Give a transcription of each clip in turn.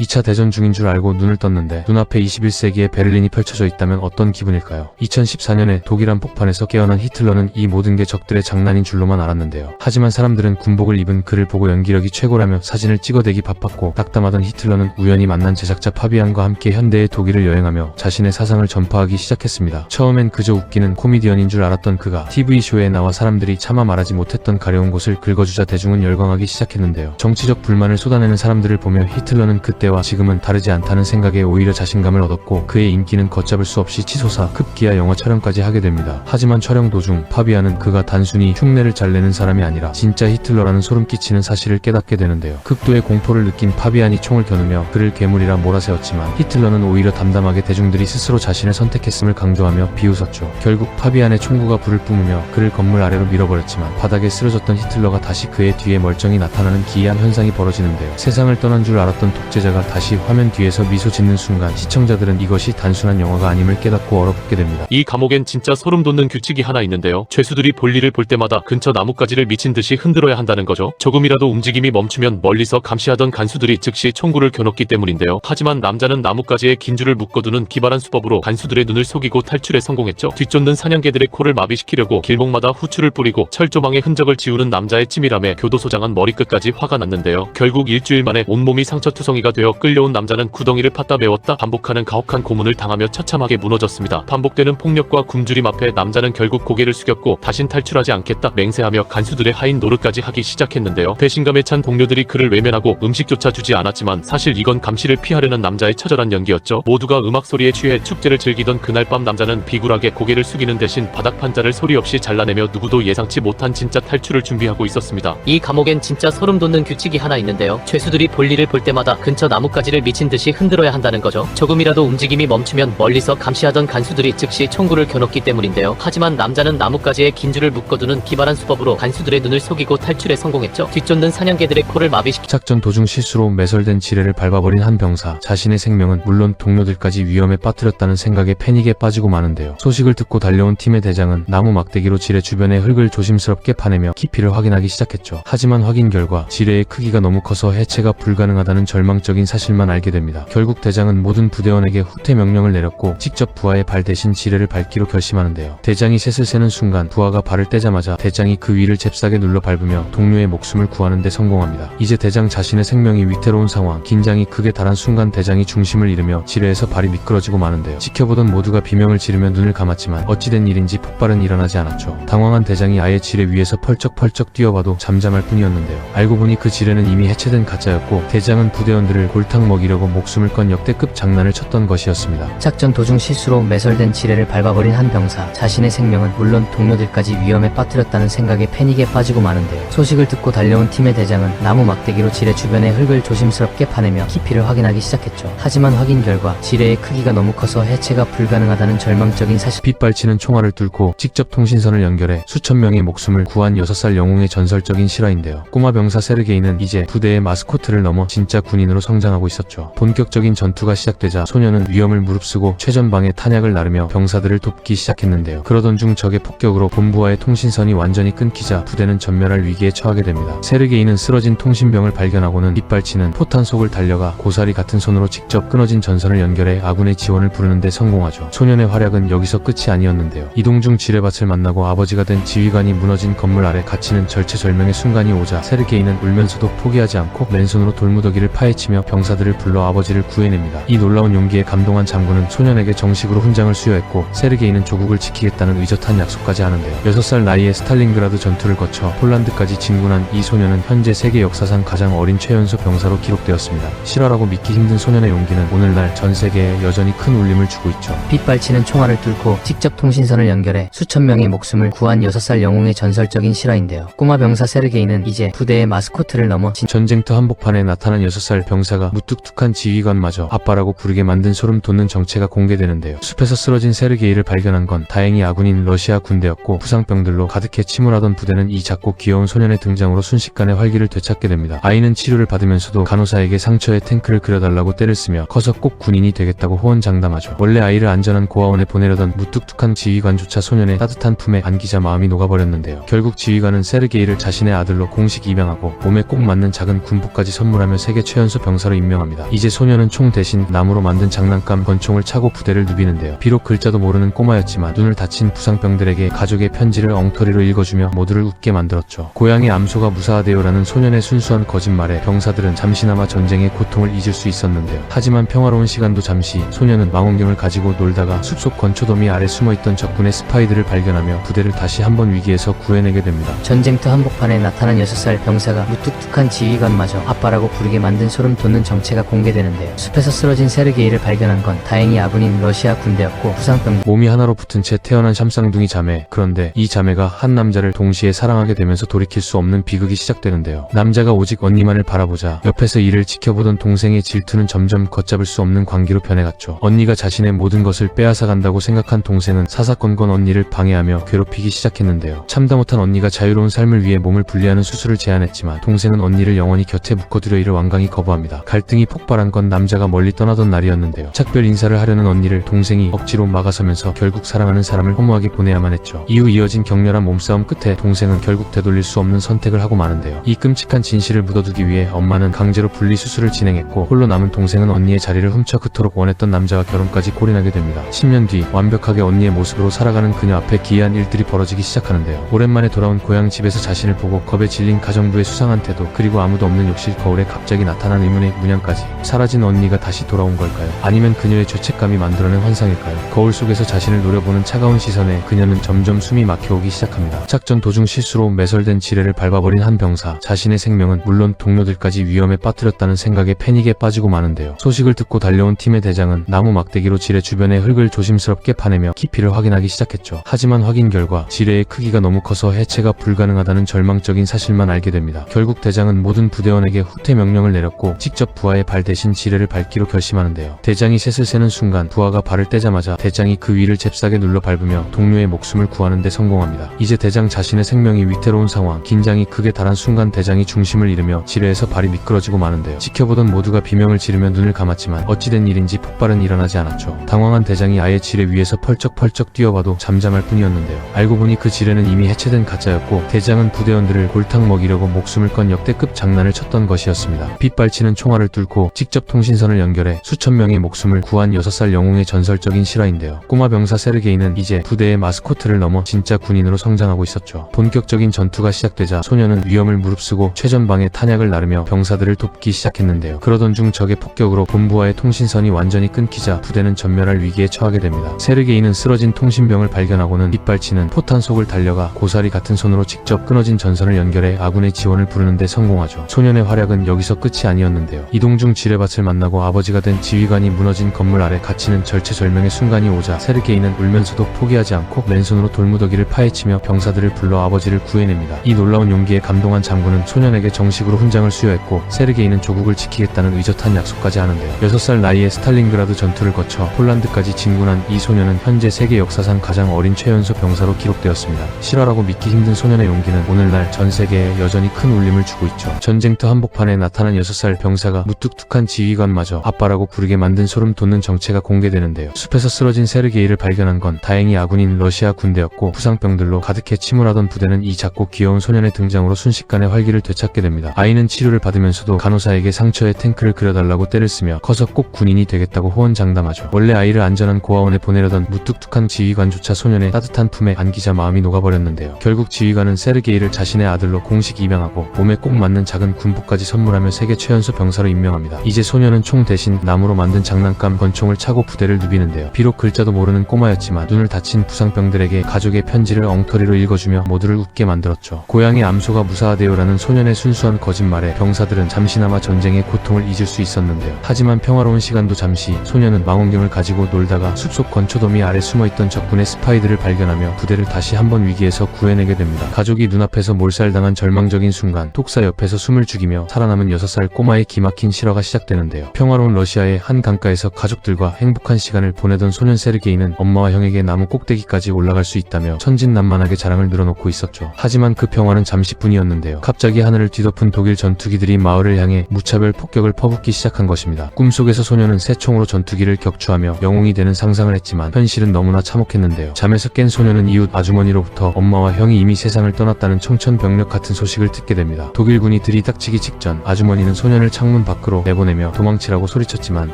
2차 대전 중인 줄 알고 눈을 떴는데 눈앞에 21세기의 베를린이 펼쳐져 있다면 어떤 기분일까요? 2014년에 독일 한복판에서 깨어난 히틀러는 이 모든 게 적들의 장난인 줄로만 알았는데요. 하지만 사람들은 군복을 입은 그를 보고 연기력이 최고라며 사진을 찍어대기 바빴고, 낙담하던 히틀러는 우연히 만난 제작자 파비안과 함께 현대의 독일을 여행하며 자신의 사상을 전파하기 시작했습니다. 처음엔 그저 웃기는 코미디언인 줄 알았던 그가 TV쇼에 나와 사람들이 차마 말하지 못했던 가려운 곳을 긁어주자 대중은 열광하기 시작했는데요. 정치적 불만을 쏟아내는 사람들을 보며 히틀러는 그때와 지금은 다르지 않다는 생각에 오히려 자신감을 얻었고, 그의 인기는 걷잡을 수 없이 치솟아 급기야 영화 촬영까지 하게 됩니다. 하지만 촬영 도중 파비안은 그가 단순히 흉내를 잘 내는 사람이 아니라 진짜 히틀러라는 소름 끼치는 사실을 깨닫게 되는데요. 극도의 공포를 느낀 파비안이 총을 겨누며 그를 괴물이라 몰아세웠지만, 히틀러는 오히려 담담하게 대중들이 스스로 자신을 선택했음을 강조하며 비웃었죠. 결국 파비안의 총구가 불을 뿜으며 그를 건물 아래로 밀어버렸지만, 바닥에 쓰러졌던 히틀러가 다시 그의 뒤에 멀쩡히 나타나는 기이한 현상이 벌어지는데요. 세상을 떠난 줄 알았던 독재자가 다시 화면 뒤에서 미소 짓는 순간 시청자들은 이것이 단순한 영화가 아님을 깨닫고 얼어붙게 됩니다. 이 감옥엔 진짜 소름 돋는 규칙이 하나 있는데요. 죄수들이 볼일을 볼 때마다 근처 나뭇가지를 미친 듯이 흔들어야 한다는 거죠. 조금이라도 움직임이 멈추면 멀리서 감시하던 간수들이 즉시 총구를 겨눴기 때문인데요. 하지만 남자는 나뭇가지에 긴 줄을 묶어두는 기발한 수법으로 간수들의 눈을 속이고 탈출에 성공했죠. 뒤쫓는 사냥개들의 코를 마비시키려고 길목마다 후추를 뿌리고 철조망의 흔적을 지우는 남자의 치밀함에 교도소장은 머리끝까지 화가 났는데요. 결국 일주일 만에 온몸이 상처투성이가 되어 끌려온 남자는 구덩이를 팠다 메웠다 반복하는 가혹한 고문을 당하며 처참하게 무너졌습니다. 반복되는 폭력과 굶주림 앞에 남자는 결국 고개를 숙였고 다신 탈출하지 않겠다 맹세하며 간수들의 하인 노릇까지 하기 시작했는데요. 배신감에 찬 동료들이 그를 외면하고 음식조차 주지 않았지만, 사실 이건 감시를 피하려는 남자의 처절한 연기였죠. 모두가 음악 소리에 취해 축제를 즐기던 그날 밤 남자는 비굴하게 고개를 숙이는 대신 바닥 판자를 소리 없이 잘라내며 누구도 예상치 못한 진짜 탈출을 준비하고 있었습니다. 이 감옥엔 진짜 소름 돋는 규칙이 하나 있는데요. 죄수들이 볼일을 볼 때마다 근처 나뭇가지를 미친 듯이 흔들어야 한다는 거죠. 조금이라도 움직임이 멈추면 멀리서 감시하던 간수들이 즉시 총구를 겨눴기 때문인데요. 하지만 남자는 나뭇가지에 긴 줄을 묶어두는 기발한 수법으로 간수들의 눈을 속이고 탈출에 성공했죠. 뒤쫓는 사냥개들의 코를 마비시키 작전 도중 실수로 매설된 지뢰를 밟아버린 한 병사, 자신의 생명은 물론 동료들까지 위험에 빠뜨렸다는 생각에 패닉에 빠지고 마는데요. 소식을 듣고 달려온 팀의 대장은 나무 막대기로 지뢰 주변의 흙을 조심스럽게 파내며 깊이를 확인하기 시작했죠. 하지만 확인 결과 지뢰의 크기가 너무 커서 해체가 불가능하다는 절망적인 사실만 알게 됩니다. 결국 대장은 모든 부대원에게 후퇴 명령을 내렸고 직접 부하의 발 대신 지뢰를 밟기로 결심하는데요. 대장이 셋을 세는 순간 부하가 발을 떼자마자 대장이 그 위를 잽싸게 눌러 밟으며 동료의 목숨을 구하는 데 성공합니다. 이제 대장 자신의 생명이 위태로운 상황, 긴장이 극에 달한 순간 대장이 중심을 잃으며 지뢰에서 발이 미끄러지고 마는데요. 지켜보던 모두가 비명을 지르며 눈을 감았지만 어찌된 일인지 폭발은 일어나지 않았죠. 당황한 대장이 아예 지뢰 위에서 펄쩍펄쩍 뛰어봐도 잠잠할 뿐이었는데요. 알고 보니 그 지뢰는 이미 해체된 가짜였고, 대장은 부대원들을 골탕 먹이려고 목숨을 건 역대급 장난을 쳤던 것이었습니다. 작전 도중 실수로 매설된 지뢰를 밟아버린 한 병사, 자신의 생명은 물론 동료들까지 위험에 빠뜨렸다는 생각에 패닉에 빠지고 마는데요. 소식을 듣고 달려온 팀의 대장은 나무 막대기로 지뢰 주변의 흙을 조심스럽게 파내며 깊이를 확인하기 시작했죠. 하지만 확인 결과 지뢰의 크기가 너무 커서 해체가 불가능하다는 절망적인 사실. 빗발치는 총알을 뚫고 직접 통신선을 연결해 수천 명의 목숨을 구한 6살 영웅의 전설적인 실화인데요. 꼬마 병사 세르게이는 이제 부대의 마스코트를 넘어 진짜 군인으로 성장하고 있었죠. 본격적인 전투가 시작되자 소녀는 위험을 무릅쓰고 최전방에 탄약을 나르며 병사들을 돕기 시작했는데요. 그러던 중 적의 폭격으로 본부와의 통신선이 완전히 끊기자 부대는 전멸할 위기에 처하게 됩니다. 세르게이는 쓰러진 통신병을 발견하고는 빗발치는 포탄 속을 달려가 고사리 같은 손으로 직접 끊어진 전선을 연결해 아군의 지원을 부르는 데 성공하죠. 소년의 활약은 여기서 끝이 아니었는데요. 이동 중 지뢰밭을 만나고 아버지가 된 지휘관이 무너진 건물 아래 갇히는 절체절명의 순간이 오자 세르게이는 울면서도 포기하지 않고 맨손으로 돌무더기를 파헤치며 병사들을 불러 아버지를 구해냅니다. 이 놀라운 용기에 감동한 장군은 소년에게 정식으로 훈장을 수여했고, 세르게이는 조국을 지키겠다는 의젓한 약속까지 하는데요. 6살 나이에 스탈린그라드 전투를 거쳐 폴란드까지 진군한 이 소년은 현재 세계 역사상 가장 어린 최연소 병사로 기록되었습니다. 실화라고 믿기 힘든 소년의 용기는 오늘날 전 세계에 여전히 큰 울림을 주고 있죠. 빗발치는 총알을 뚫고 직접 통신선을 연결해 수천 명의 목숨을 구한 6살 영웅의 전설적인 실화인데요. 꼬마 병사 세르게이는 이제 부대의 마스코트를 넘어 전쟁터 한복판에 나타난 6살 병사가 무뚝뚝한 지휘관마저 아빠라고 부르게 만든 소름 돋는 정체가 공개되는데요. 숲에서 쓰러진 세르게이를 발견한 건 다행히 아군인 러시아 군대였고, 부상병들로 가득해 침울하던 부대는 이 작고 귀여운 소년의 등장으로 순식간에 활기를 되찾게 됩니다. 아이는 치료를 받으면서도 간호사에게 상처에 탱크를 그려달라고 떼를 쓰며 커서 꼭 군인이 되겠다고 호언장담하죠. 원래 아이를 안전한 고아원에 보내려던 무뚝뚝한 지휘관조차 소년의 따뜻한 품에 안기자 마음이 녹아버렸는데요. 결국 지휘관은 세르게이를 자신의 아들로 공식 입양하고 몸에 꼭 맞는 작은 군복까지 선물하며 세계 최연소 병사로 임명합니다. 이제 소녀는 총 대신 나무로 만든 장난감 권총을 차고 부대를 누비는데요. 비록 글자도 모르는 꼬마였지만 눈을 다친 부상병들에게 가족의 편지를 엉터리로 읽어주며 모두를 웃게 만들었죠. 고향의 암소가 무사하대요라는 소년의 순수한 거짓말에 병사들은 잠시나마 전쟁의 고통을 잊을 수 있었는데요. 하지만 평화로운 시간도 잠시 소년은 망원경을 가지고 놀다가 숲속 건초더미 아래 숨어있던 적군의 스파이들을 발견하며 부대를 다시 한번 위기에서 구해내게 됩니다. 전쟁터 한복판에 나타난 6살 병사가 무뚝뚝한 지휘관마저 아빠라고 부르게 만든 소름 돋는 정체가 공개되는데요. 숲에서 쓰러진 세르게이를 발견한 건 다행히 아군인 러시아 군대였고 부상병 몸이 하나로 붙은 채 태어난 샴쌍둥이 자매. 그런데 이 자매가 한 남자를 동시에 사랑하게 되면서 돌이킬 수 없는 비극이 시작되는데요. 남자가 오직 언니만을 바라보자 옆에서 이를 지켜보던 동생의 질투는 점점 걷잡을 수 없는 관계로 변해갔죠. 언니가 자신의 모든 것을 빼앗아간다고 생각한 동생은 사사건건 언니를 방해하며 괴롭히기 시작했는데요. 참다 못한 언니가 자유로운 삶을 위해 몸을 분리하는 수술을 제안했지만 동생은 언니를 영원히 곁에 묶어두려 이를 완강히 거부합니다. 갈등이 폭발한 건 남자가 멀리 떠나던 날이었는데요. 작별 인사를 하려는 언니를 동생이 억지로 막아서면서 결국 사랑하는 사람을 허무하게 보내야만 했죠. 이후 이어진 격렬한 몸싸움 끝에 동생은 결국 되돌릴 수 없는 선택을 하고 마는데요. 이 끔찍한 진실을 묻어두기 위해 엄마는 강제로 분리 수술을 진행했고 홀로 남은 동생은 언니의 자리를 훔쳐 그토록 원했던 남자와 결혼까지 골인하게 됩니다. 10년 뒤 완벽하게 언니의 모습으로 살아가는 그녀 앞에 기이한 일들이 벌어지기 시작하는데요. 오랜만에 돌아온 고향 집에서 자신을 보고 겁에 질린 가정부의 수상한 태도, 그리고 아무도 없는 욕실 거울에 갑자기 나타난 의문의 문양까지. 사라진 언니가 다시 돌아온 걸까요? 아니면 그녀의 죄책감이 만들어낸 환상일까요? 거울 속에서 자신을 노려보는 차가운 시선에 그녀는 점점 숨이 막혀오기 시작합니다. 작전 도중 실수로 매설된 지뢰를 밟아버린 한 병사. 자신의 생명은 물론 동료들까지 위험에 빠뜨렸다는 생각에 패닉에 빠지고 마는데요. 소식을 듣고 달려온 팀의 대장은 나무 막대기로 지뢰 주변의 흙을 조심스럽게 파내며 깊이를 확인하기 시작했죠. 하지만 확인 결과 지뢰의 크기가 너무 커서 해체가 불가능하다는 절망적인 사실만 알게 됩니다. 결국 대장은 모든 부대원에게 후퇴 명령을 내렸고 직접 부하의 발 대신 지뢰를 밟기로 결심하는데요. 대장이 셋을 세는 순간 부하가 발을 떼자마자 대장이 그 위를 잽싸게 눌러 밟으며 동료의 목숨을 구하는 데 성공합니다. 이제 대장 자신의 생명이 위태로운 상황. 긴장이 극에 달한 순간 대장이 중심을 잃으며 지뢰에서 발이 미끄러지고 마는데요. 지켜보던 모두가 비명을 지르며 눈을 감았지만 어찌된 일인지 폭발은 일어나지 않았죠. 당황한 대장이 아예 지뢰 위에서 펄쩍펄쩍 뛰어봐도 잠잠할 뿐이었는데요. 알고 보니 그 지뢰는 이미 해체된 가짜였고 대장은 부대원들을 골탕 먹이려고 목숨을 건 역대급 장난을 쳤던 것이었습니다. 빗발치는 총알을 뚫고 직접 통신선을 연결해 수천 명의 목숨을 구한 6살 영웅의 전설적인 실화인데요. 꼬마 병사 세르게이는 이제 부대의 마스코트를 넘어 진짜 군인으로 성장하고 있었죠. 본격적인 전투가 시작되자 소녀는 위험을 무릅쓰고 최전방에 탄약을 나르며 병사들을 돕기 시작했는데요. 그러던 중 적의 폭격으로 본부와의 통신선이 완전히 끊기자 부대는 전멸할 위기에 처하게 됩니다. 세르게이는 쓰러진 통신병을 발견하고는 빗발치는 포탄 속을 달려가 고사리 같은 손으로 직접 끊어진 전선을 연결해 아군의 지원을 부르는 데 성공하죠. 소년의 활약은 여기서 끝이 아니었는데요. 이동 중 지뢰밭을 만나고 아버지가 된 지휘관이 무너진 건물 아래 갇히는 절체절명의 순간이 오자 세르게이는 울면서도 포기하지 않고 맨손으로 돌무더기를 파헤치며 병사들을 불러 아버지를 구해냅니다. 이 놀라운 용기에 감동한 장군은 소년에게 정식으로 훈장을 수여했고 세르게이는 조국을 지키겠다는 의젓한 약속까지 하는데요. 6살 나이에 스탈린그라드 전투를 거쳐 폴란드까지 진군한 이 소년은 현재 세계 역사상 가장 어린 최연소 병사로 기록되었습니다. 실화라고 믿기 힘든 소년의 용기는 오늘날 전 세계에 여전히 큰 울림을 주고 있죠. 전쟁터 한복판에 나타난 6살 병사가 무뚝뚝한 지휘관마저 아빠라고 부르게 만든 소름 돋는 정체가 공개되는데요. 숲에서 쓰러진 세르게이를 발견한 건 다행히 아군인 러시아 군대였고 부상병들로 가득해 침울하던 부대는 이 작고 귀여운 소년의 등장으로 순식간에 활기를 되찾게 됩니다. 아이는 치료를 받으면서도 간호사에게 상처에 탱크를 그려달라고 떼를 쓰며 커서 꼭 군인이 되겠다고 호언장담하죠. 원래 아이를 안전한 고아원에 보내려던 무뚝뚝한 지휘관조차 소년의 따뜻한 품에 안기자 마음이 녹아버렸는데요. 결국 지휘관은 세르게이를 자신의 아들로 공식 입양하고 몸에 꼭 맞는 작은 군복까지 선물하며 세계 최연소 병사로 임명합니다. 이제 소년은 총 대신 나무로 만든 장난감 권총을 차고 부대를 누비는데요. 비록 글자도 모르는 꼬마였지만 눈을 다친 부상병들에게 가족의 편지를 엉터리로 읽어주며 모두를 웃게 만들었죠. 고향의 암소가 무사하대요라는 소년의 순수한 거짓말에 병사들은 잠시나마 전쟁의 고통을 잊을 수 있었는데요. 하지만 평화로운 시간도 잠시. 소년은 망원경을 가지고 놀다가 숲속 건초더미 아래 숨어있던 적군의 스파이들을 발견하며 부대를 다시 한번 위기에서 구해내게 됩니다. 가족이 눈앞에서 몰살당한 절망적인 순간 독사 옆에서 숨을 죽이며 살아남은 6살 꼬마의 기막힌 실화가 시작되는데요. 평화로운 러시아의 한 강가에서 가족들과 행복한 시간을 보내던 소년 세르게이는 엄마와 형에게 나무 꼭대기까지 올라갈 수 있다며 천진난만하게 자랑을 늘어놓고 있었죠. 하지만 그 평화는 잠시뿐이었는데요. 갑자기 하늘을 뒤덮은 독일 전투기들이 마을을 향해 무차별 폭격을 퍼붓기 시작한 것입니다. 꿈속에서 소년은 새 총으로 전투기를 격추하며 영웅이 되는 상상을 했지만 현실은 너무나 참혹했는데요. 잠에서 깬 소년은 이웃 아주머니로부터 엄마와 형이 이미 세상을 떠났다는 청천벽력 같은 소식을 듣게 됩니다. 독일군이 들이닥치기 직전 아주머니는 소년을 창문 창문 밖으로 내보내며 도망치라고 소리쳤지만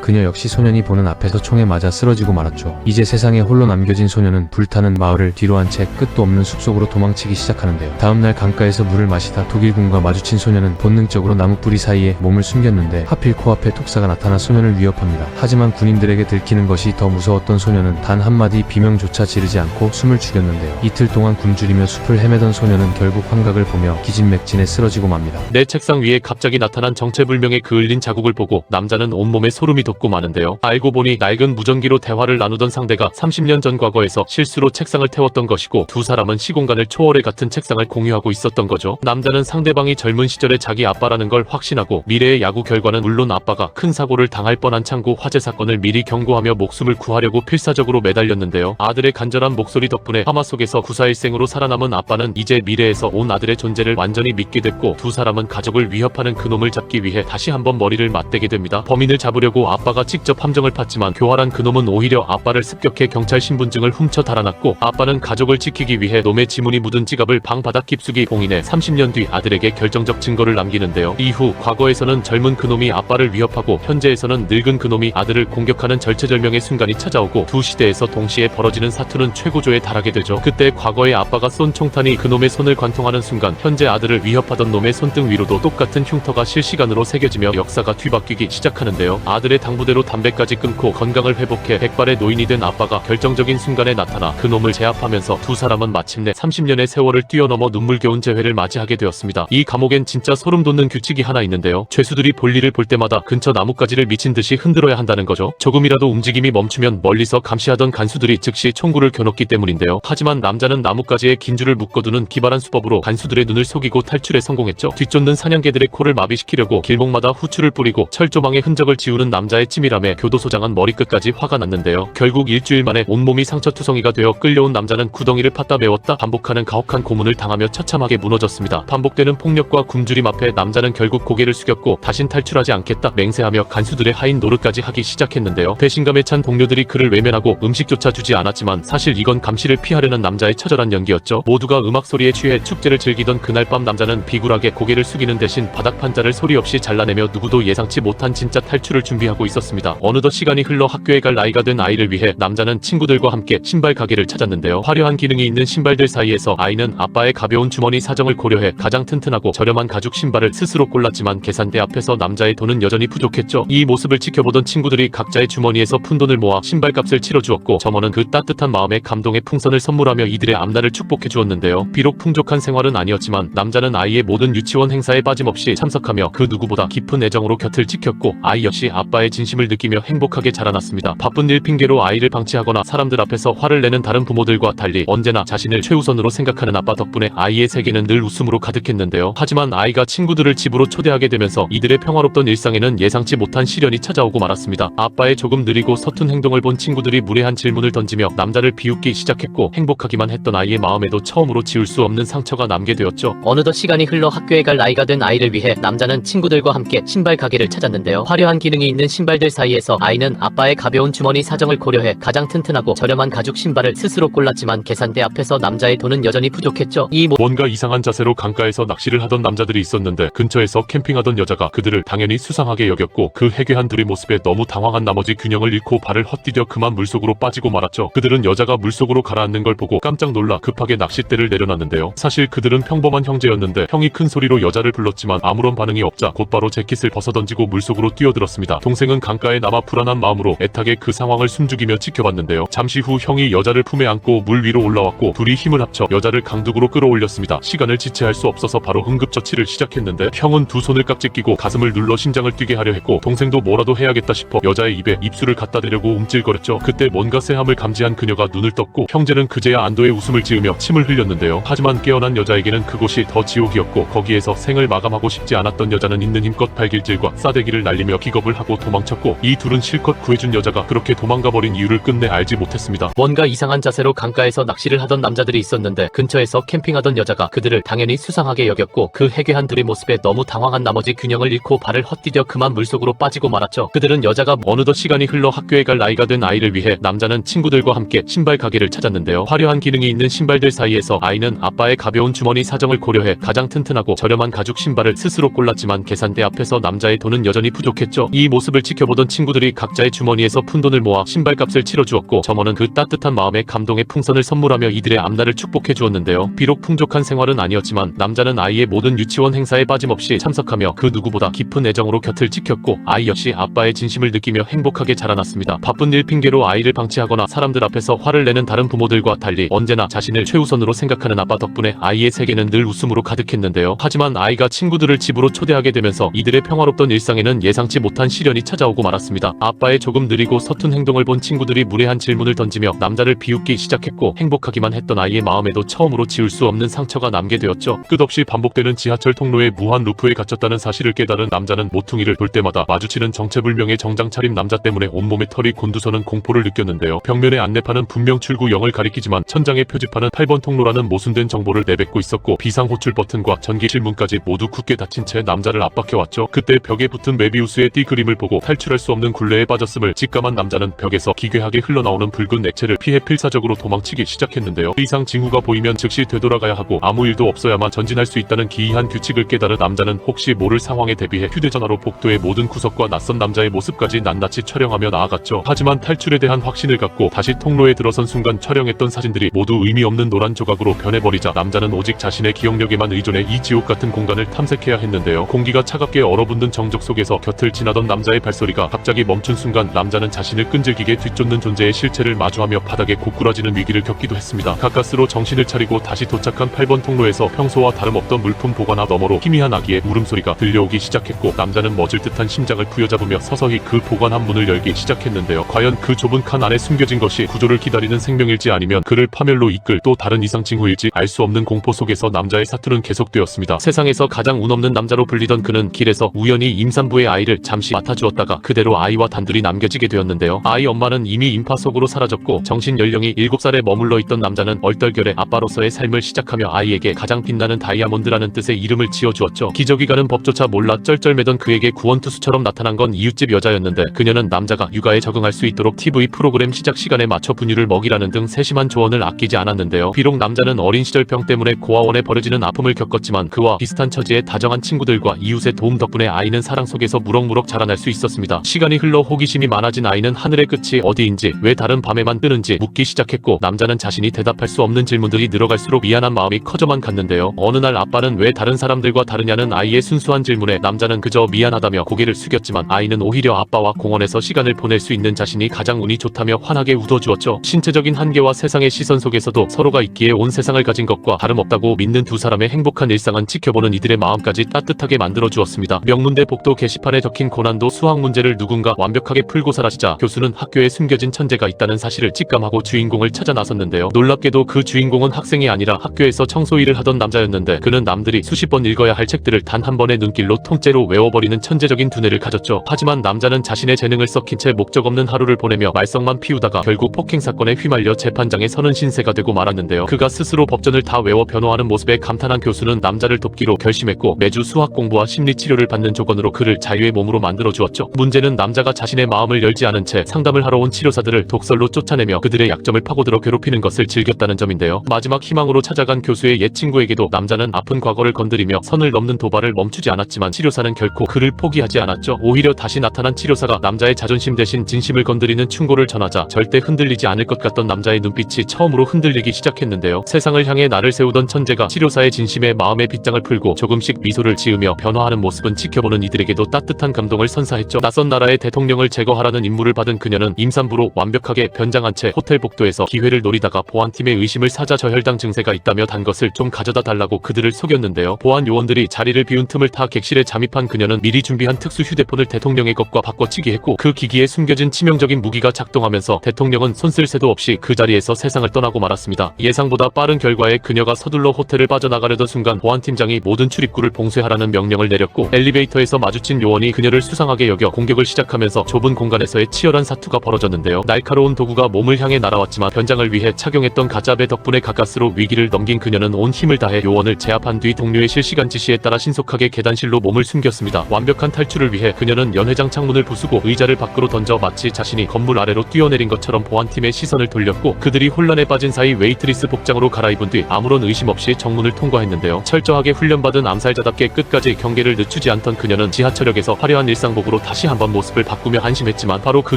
그녀 역시 소년이 보는 앞에서 총에 맞아 쓰러지고 말았죠. 이제 세상에 홀로 남겨진 소년은 불타는 마을을 뒤로 한 채 끝도 없는 숲속으로 도망치기 시작하는데요. 다음날 강가에서 물을 마시다 독일군과 마주친 소년은 본능적으로 나무뿌리 사이에 몸을 숨겼는데 하필 코앞에 독사가 나타나 소년을 위협합니다. 하지만 군인들에게 들키는 것이 더 무서웠던 소년은 단 한마디 비명조차 지르지 않고 숨을 죽였는데요. 이틀 동안 굶주리며 숲을 헤매던 소년은 결국 환각을 보며 기진맥진에 쓰러지고 맙니다. 내 책상 위에 갑자기 나타난 정체불명의 그을린 자국을 보고 남자는 온몸에 소름이 돋고 마는데요. 알고 보니 낡은 무전기로 대화를 나누던 상대가 30년 전 과거에서 실수로 책상을 태웠던 것이고 두 사람은 시공간을 초월해 같은 책상을 공유하고 있었던 거죠. 남자는 상대방이 젊은 시절에 자기 아빠라는 걸 확신하고 미래의 야구 결과는 물론 아빠가 큰 사고를 당할 뻔한 창고 화재 사건을 미리 경고하며 목숨을 구하려고 필사적으로 매달렸는데요. 아들의 간절한 목소리 덕분에 하마 속에서 구사일생으로 살아남은 아빠는 이제 미래에서 온 아들의 존재를 완전히 믿게 됐고 두 사람은 가족을 위협하는 그놈을 잡기 위해 다시 한번 머리를 맞대게 됩니다. 범인을 잡으려고 아빠가 직접 함정을 팠지만 교활한 그놈은 오히려 아빠를 습격해 경찰 신분증을 훔쳐 달아났고 아빠는 가족을 지키기 위해 놈의 지문이 묻은 지갑을 방 바닥 깊숙이 봉인해 30년 뒤 아들에게 결정적 증거를 남기는데요. 이후 과거에서는 젊은 그놈이 아빠를 위협하고 현재에서는 늙은 그놈이 아들을 공격하는 절체절명의 순간이 찾아오고 두 시대에서 동시에 벌어지는 사투는 최고조에 달하게 되죠. 그때 과거의 아빠가 쏜 총탄이 그놈의 손을 관통하는 순간 현재 아들을 위협하던 놈의 손등 위로도 똑같은 흉터가 실시간으로 새겨지며 역사가 뒤바뀌기 시작하는데요. 아들의 당부대로 담배까지 끊고 건강을 회복해 백발의 노인이 된 아빠가 결정적인 순간에 나타나 그놈을 제압하면서 두 사람은 마침내 30년의 세월을 뛰어넘어 눈물겨운 재회를 맞이하게 되었습니다. 이 감옥엔 진짜 소름 돋는 규칙이 하나 있는데요. 죄수들이 볼일을 볼 때마다 근처 나뭇가지를 미친 듯이 흔들어야 한다는 거죠. 조금이라도 움직임이 멈추면 멀리서 감시하던 간수들이 즉시 총구를 겨눴기 때문인데요. 하지만 남자는 나뭇가지에 긴 줄을 묶어두는 기발한 수법으로 간수들의 눈을 속이고 탈출에 성공했죠. 뒤쫓는 사냥개들의 코를 마비시키려고 길목마다 후추를 뿌리고 철조망의 흔적을 지우는 남자의 치밀함에 교도소장은 머리끝까지 화가 났는데요. 결국 일주일 만에 온몸이 상처투성이가 되어 끌려온 남자는 구덩이를 팠다 메웠다 반복하는 가혹한 고문을 당하며 처참하게 무너졌습니다. 반복되는 폭력과 굶주림 앞에 남자는 결국 고개를 숙였고 다신 탈출하지 않겠다 맹세하며 간수들의 하인 노릇까지 하기 시작했는데요. 배신감에 찬 동료들이 그를 외면하고 음식조차 주지 않았지만 사실 이건 감시를 피하려는 남자의 처절한 연기였죠. 모두가 음악 소리에 취해 축제를 즐기던 그날 밤 남자는 비굴하게 고개를 숙이는 대신 바닥 판자를 소리 없이 잘라내며 누구도 예상치 못한 진짜 탈출을 준비하고 있었습니다. 어느덧 시간이 흘러 학교에 갈 나이가 된 아이를 위해 남자는 친구들과 함께 신발 가게를 찾았는데요. 화려한 기능이 있는 신발들 사이에서 아이는 아빠의 가벼운 주머니 사정을 고려해 가장 튼튼하고 저렴한 가죽 신발을 스스로 골랐지만 계산대 앞에서 남자의 돈은 여전히 부족했죠. 이 모습을 지켜보던 친구들이 각자의 주머니에서 푼돈을 모아 신발값을 치러주었고 점원은 그 따뜻한 마음에 감동의 풍선을 선물하며 이들의 앞날을 축복해 주었는데요. 비록 풍족한 생활은 아니었지만 남자는 아이의 모든 유치원 행사에 빠짐없이 참석하며 그 누구보다 깊은 애정으로 곁을 지켰고 아이 역시 아빠의 진심을 느끼며 행복하게 자라났습니다. 바쁜 일 핑계로 아이를 방치하거나 사람들 앞에서 화를 내는 다른 부모들과 달리 언제나 자신을 최우선으로 생각하는 아빠 덕분에 아이의 세계는 늘 웃음으로 가득했는데요. 하지만 아이가 친구들을 집으로 초대하게 되면서 이들의 평화롭던 일상에는 예상치 못한 시련이 찾아오고 말았습니다. 아빠의 조금 느리고 서툰 행동을 본 친구들이 무례한 질문을 던지며 남자를 비웃기 시작했고 행복하기만 했던 아이의 마음에도 처음으로 지울 수 없는 상처가 남게 되었죠. 어느덧 시간이 흘러 학교에 갈 나이가 된 아이를 위해 남자는 친구들과 함께 신발 가게를 찾았는데요. 화려한 기능이 있는 신발들 사이에서 아이는 아빠의 가벼운 주머니 사정을 고려해 가장 튼튼하고 저렴한 가죽 신발을 스스로 골랐지만 계산대 앞에서 남자의 돈은 여전히 부족했죠. 뭔가 이상한 자세로 강가에서 낚시를 하던 남자들이 있었는데 근처에서 캠핑하던 여자가 그들을 당연히 수상하게 여겼고 그 해괴한 둘의 모습에 너무 당황한 나머지 균형을 잃고 발을 헛디뎌 그만 물속으로 빠지고 말았죠. 그들은 여자가 물속으로 가라앉는 걸 보고 깜짝 놀라 급하게 낚싯대를 내려놨는데요. 사실 그들은 평범한 형제였는데 형이 큰 소리로 여자를 불렀지만 아무런 반응이 없자 곧바로 재킷을 벗어던지고 물속으로 뛰어들었습니다. 동생은 강가에 남아 불안한 마음으로 애타게 그 상황을 숨죽이며 지켜봤는데요. 잠시 후 형이 여자를 품에 안고 물 위로 올라왔고 둘이 힘을 합쳐 여자를 강둑으로 끌어올렸습니다. 시간을 지체할 수 없어서 바로 응급처치를 시작했는데 형은 두 손을 깍지 끼고 가슴을 눌러 심장을 뛰게 하려 했고 동생도 뭐라도 해야겠다 싶어 여자의 입에 입술을 갖다 대려고 움찔거렸죠. 그때 뭔가 쎄함을 감지한 그녀가 눈을 떴고 형제는 그제야 안도의 웃음을 지으며 침을 흘렸는데요. 하지만 깨어난 여자에게는 그곳이 더 지옥이었고 거기에서 생을 마감하고 싶지 않았던 여자는 있는 힘껏 발길질과 싸대기를 날리며 기겁을 하고 도망쳤고 이 둘은 실컷 구해준 여자가 그렇게 도망가버린 이유를 끝내 알지 못했습니다. 뭔가 이상한 자세로 강가에서 낚시를 하던 남자들이 있었는데 근처에서 캠핑하던 여자가 그들을 당연히 수상하게 여겼고 그 해괴한 둘의 모습에 너무 당황한 나머지 균형을 잃고 발을 헛디뎌 그만 물속으로 빠지고 말았죠. 그들은 여자가 어느덧 시간이 흘러 학교에 갈 나이가 된 아이를 위해 남자는 친구들과 함께 신발 가게를 찾았는데요. 화려한 기능이 있는 신발들 사이에서 아이는 아빠의 가벼운 주머니 사정을 고려해 가장 튼튼하고 저렴한 가죽 신발을 스스로 골랐지만 계산대 앞에서 하면서 남자의 돈은 여전히 부족했죠. 이 모습을 지켜보던 친구들이 각자의 주머니에서 푼돈을 모아 신발값을 치러주었고 점원은 그 따뜻한 마음에 감동의 풍선을 선물하며 이들의 앞날을 축복해 주었는데요. 비록 풍족한 생활은 아니었지만 남자는 아이의 모든 유치원 행사에 빠짐없이 참석하며 그 누구보다 깊은 애정으로 곁을 지켰고 아이 역시 아빠의 진심을 느끼며 행복하게 자라났습니다. 바쁜 일 핑계로 아이를 방치하거나 사람들 앞에서 화를 내는 다른 부모들과 달리 언제나 자신을 최우선으로 생각하는 아빠 덕분에 아이의 세계는 늘 웃음으로 가득했는데요. 하지만 아이가 친구들을 집으로 초대하게 되면서 이들의 평화롭던 일상에는 예상치 못한 시련이 찾아오고 말았습니다. 아빠의 조금 느리고 서툰 행동을 본 친구들이 무례한 질문을 던지며 남자를 비웃기 시작했고 행복하기만 했던 아이의 마음에도 처음으로 지울 수 없는 상처가 남게 되었죠. 끝없이 반복되는 지하철 통로의 무한 루프에 갇혔다는 사실을 깨달은 남자는 모퉁이를 돌 때마다 마주치는 정체불명의 정장 차림 남자 때문에 온몸에 털이 곤두서는 공포를 느꼈는데요. 벽면의 안내판은 분명 출구 0을 가리키지만 천장의 표지판은 8번 통로라는 모순된 정보를 내뱉고 있었고 비상호출 버튼과 전기 실문까지 모두 굳게 닫힌 채 남자를 압박해왔죠. 그때 벽에 붙은 메비우스의 띠 그림을 보고 탈출할 수 없는 굴레에 빠졌음을 직감한 남자는 벽에서 기괴하게 흘러나오는 붉은 액체를 피해 필사적으로 도망치기 시작했는데요. 이상 징후가 보이면 즉시 되돌아가야 하고 아무 일도 없어야만 전진할 수 있다는 기이한 규칙을 깨달은 남자는 혹시 모를 상황에 대비해 휴대전화로 복도의 모든 구석과 낯선 남자의 모습까지 낱낱이 촬영하며 나아갔죠. 하지만 탈출에 대한 확신을 갖고 다시 통로에 들어선 순간 촬영했던 사진들이 모두 의미 없는 노란 조각으로 변해버리자 남자는 오직 자신의 기억력에만 의존해 이 지옥 같은 공간을 탐색해야 했는데요. 공기가 차갑게 얼어붙는 정적 속에서 곁을 지나던 남자의 발소리가 갑자기 멈춘 순간 남자는 자신을 끈질기게 뒤쫓는 존재의 실체를 마주하며 바닥에 고꾸라지는 위기를 겪기도 했습니다. 가까스로 정신을 차리고 다시 도착한 8번 통로에서 평소와 다름없던 물품 보관 앞 너머로 희미한 아기의 울음소리가 들려오기 시작했고 남자는 멎을 듯한 심장을 부여잡으며 서서히 그 보관함 문을 열기 시작했는데요. 과연 그 좁은 칸 안에 숨겨진 것이 구조를 기다리는 생명일지 아니면 그를 파멸로 이끌 또 다른 이상 징후일지 알 수 없는 공포 속에서 남자의 사투는 계속되었습니다. 세상에서 가장 운 없는 남자로 불리던 그는 길에서 우연히 임산부의 아이를 잠시 맡아주었다가 그대로 아이와 단둘이 남겨지게 되었는데요. 아이 엄마는 이미 인파 속으로 사라졌고 정신 연령이 7살에 머물러 있던 남자는 얼떨결에 아빠로서의 삶을 시작하며 아이에게 가장 빛나는 다이아몬드라는 뜻의 이름을 지어주었죠. 기저귀 가는 법조차 몰라 쩔쩔매던 그에게 구원투수처럼 나타난 건 이웃집 여자였는데 그녀는 남자가 육아에 적응할 수 있도록 TV 프로그램 시작 시간에 맞춰 분유를 먹이라는 등 세심한 조언을 아끼지 않았는데요. 비록 남자는 어린 시절 병 때문에 고아원에 버려지는 아픔을 겪었지만 그와 비슷한 처지의 다정한 친구들과 이웃의 도움 덕분에 아이는 사랑 속에서 무럭무럭 자라날 수 있었습니다. 시간이 흘러 호기심이 많아진 아이는 하늘의 끝이 어디인지 왜 다른 밤에만 뜨는지 묻기 시작했고 남자는 자신이 대답할 수 없는 질문들이 늘어갈수록 미안한 마음이 커져만 갔는데요. 어느 날 아빠는 왜 다른 사람들과 다르냐는 아이의 순수한 질문에 남자는 그저 미안하다며 고개를 숙였지만 아이는 오히려 아빠와 공원에서 시간을 보낼 수 있는 자신이 가장 운이 좋다며 환하게 웃어주었죠. 신체적인 한계와 세상의 시선 속에서도 서로가 있기에 온 세상을 가진 것과 다름없다고 믿는 두 사람의 행복한 일상은 지켜보는 이들의 마음까지 따뜻하게 만들어주었습니다. 명문대 복도 게시판에 적힌 고난도 수학 문제를 누군가 완벽하게 풀고 사라지자 교수는 학교에 숨겨진 천재가 있다는 사실을 직감하고 주인공을 찾아 나섰는데요. 놀랍게도 그 주인공은 학생이 아니라 학교에서 청소 일을 하던 남자였는데 그는 남들이 수십 번 읽어야 할 책들을 단 한 번의 눈길로 통째로 외워버리는 천재적인 두뇌를 가졌죠. 하지만 남자는 자신의 재능을 썩힌 채 목적 없는 하루를 보내며 말썽만 피우다가 결국 폭행 사건에 휘말려 재판장에 서는 신세가 되고 말았는데요. 그가 스스로 법전을 다 외워 변호하는 모습에 감탄한 교수는 남자를 돕기로 결심했고 매주 수학 공부와 심리 치료를 받는 조건으로 그를 자유의 몸으로 만들어 주었죠. 문제는 남자가 자신의 마음을 열지 않은 채 상담을 하러 온 치료사들을 독설로 쫓아내며 그들의 약점을 파고들어 괴롭히는 것을 즐겼다는 점인데요. 마지막 희망으로 찾아간 교수의 옛 친구에게도 남자는 아픈 과거를 건드리며 선을 넘는 도발을 멈추지 않았지만 치료사는 결코 그를 포기하지 않았죠. 오히려 다시 나타난 치료사가 남자의 자존심 대신 진심을 건드리는 충고를 전하자 절대 흔들리지 않을 것 같던 남자의 눈빛이 처음으로 흔들리기 시작했는데요. 세상을 향해 나를 세우던 천재가 치료사의 진심에 마음의 빗장을 풀고 조금씩 미소를 지으며 변화하는 모습은 지켜보는 이들에게도 따뜻한 감동을 선사했죠. 낯선 나라의 대통령을 제거하라는 임무를 받은 그녀는 임산부로 완벽하게 변장한 채 호텔 복도에서 기회를 노리다가 보안팀의 의심을 사자 저혈당 증세가 있다며 단 것을 좀 가져다 달라고 그들을 속였는데요. 보안 요원들이 자리를 비운 틈을 타 객실에 잠입한 그녀는 미리 준비한 특수 휴대폰을 대통령의 것과 바꿔치기 했고 그 기기에 숨겨진 치명적인 무기가 작동하면서 대통령은 손쓸 새도 없이 그 자리에서 세상을 떠나고 말았습니다. 예상보다 빠른 결과에 그녀가 서둘러 호텔을 빠져나가려던 순간 보안팀장이 모든 출입구를 봉쇄하라는 명령을 내렸고 엘리베이터에서 마주친 요원이 그녀를 수상하게 여겨 공격을 시작하면서 좁은 공간에서의 치열한 사투가 벌어졌는데요. 날카로운 도구가 몸을 향해 날아왔지만 변장을 위해 착용했던 가짜배 덕분에 가까스로 위기를 넘긴 그녀는 온 힘을 다해 요원을 제압한 뒤 동료의 실시간 지시에 따라 신속하게 계단실로 몸을 숨겼습니다. 완벽한 탈출을 위해 그녀는 연회장 창문을 부수고 의자를 밖으로 던져 마치 자신이 건물 아래로 뛰어내린 것처럼 보안팀의 시선을 돌렸고 그들이 혼란에 빠진 사이 웨이트리스 복장으로 갈아입은 뒤 아무런 의심 없이 정문을 통과했는데요. 철저하게 훈련받은 암살자답게 끝까지 경계를 늦추지 않고 않던 그녀는 지하철역에서 화려한 일상복으로 다시 한번 모습을 바꾸며 한심했지만 바로 그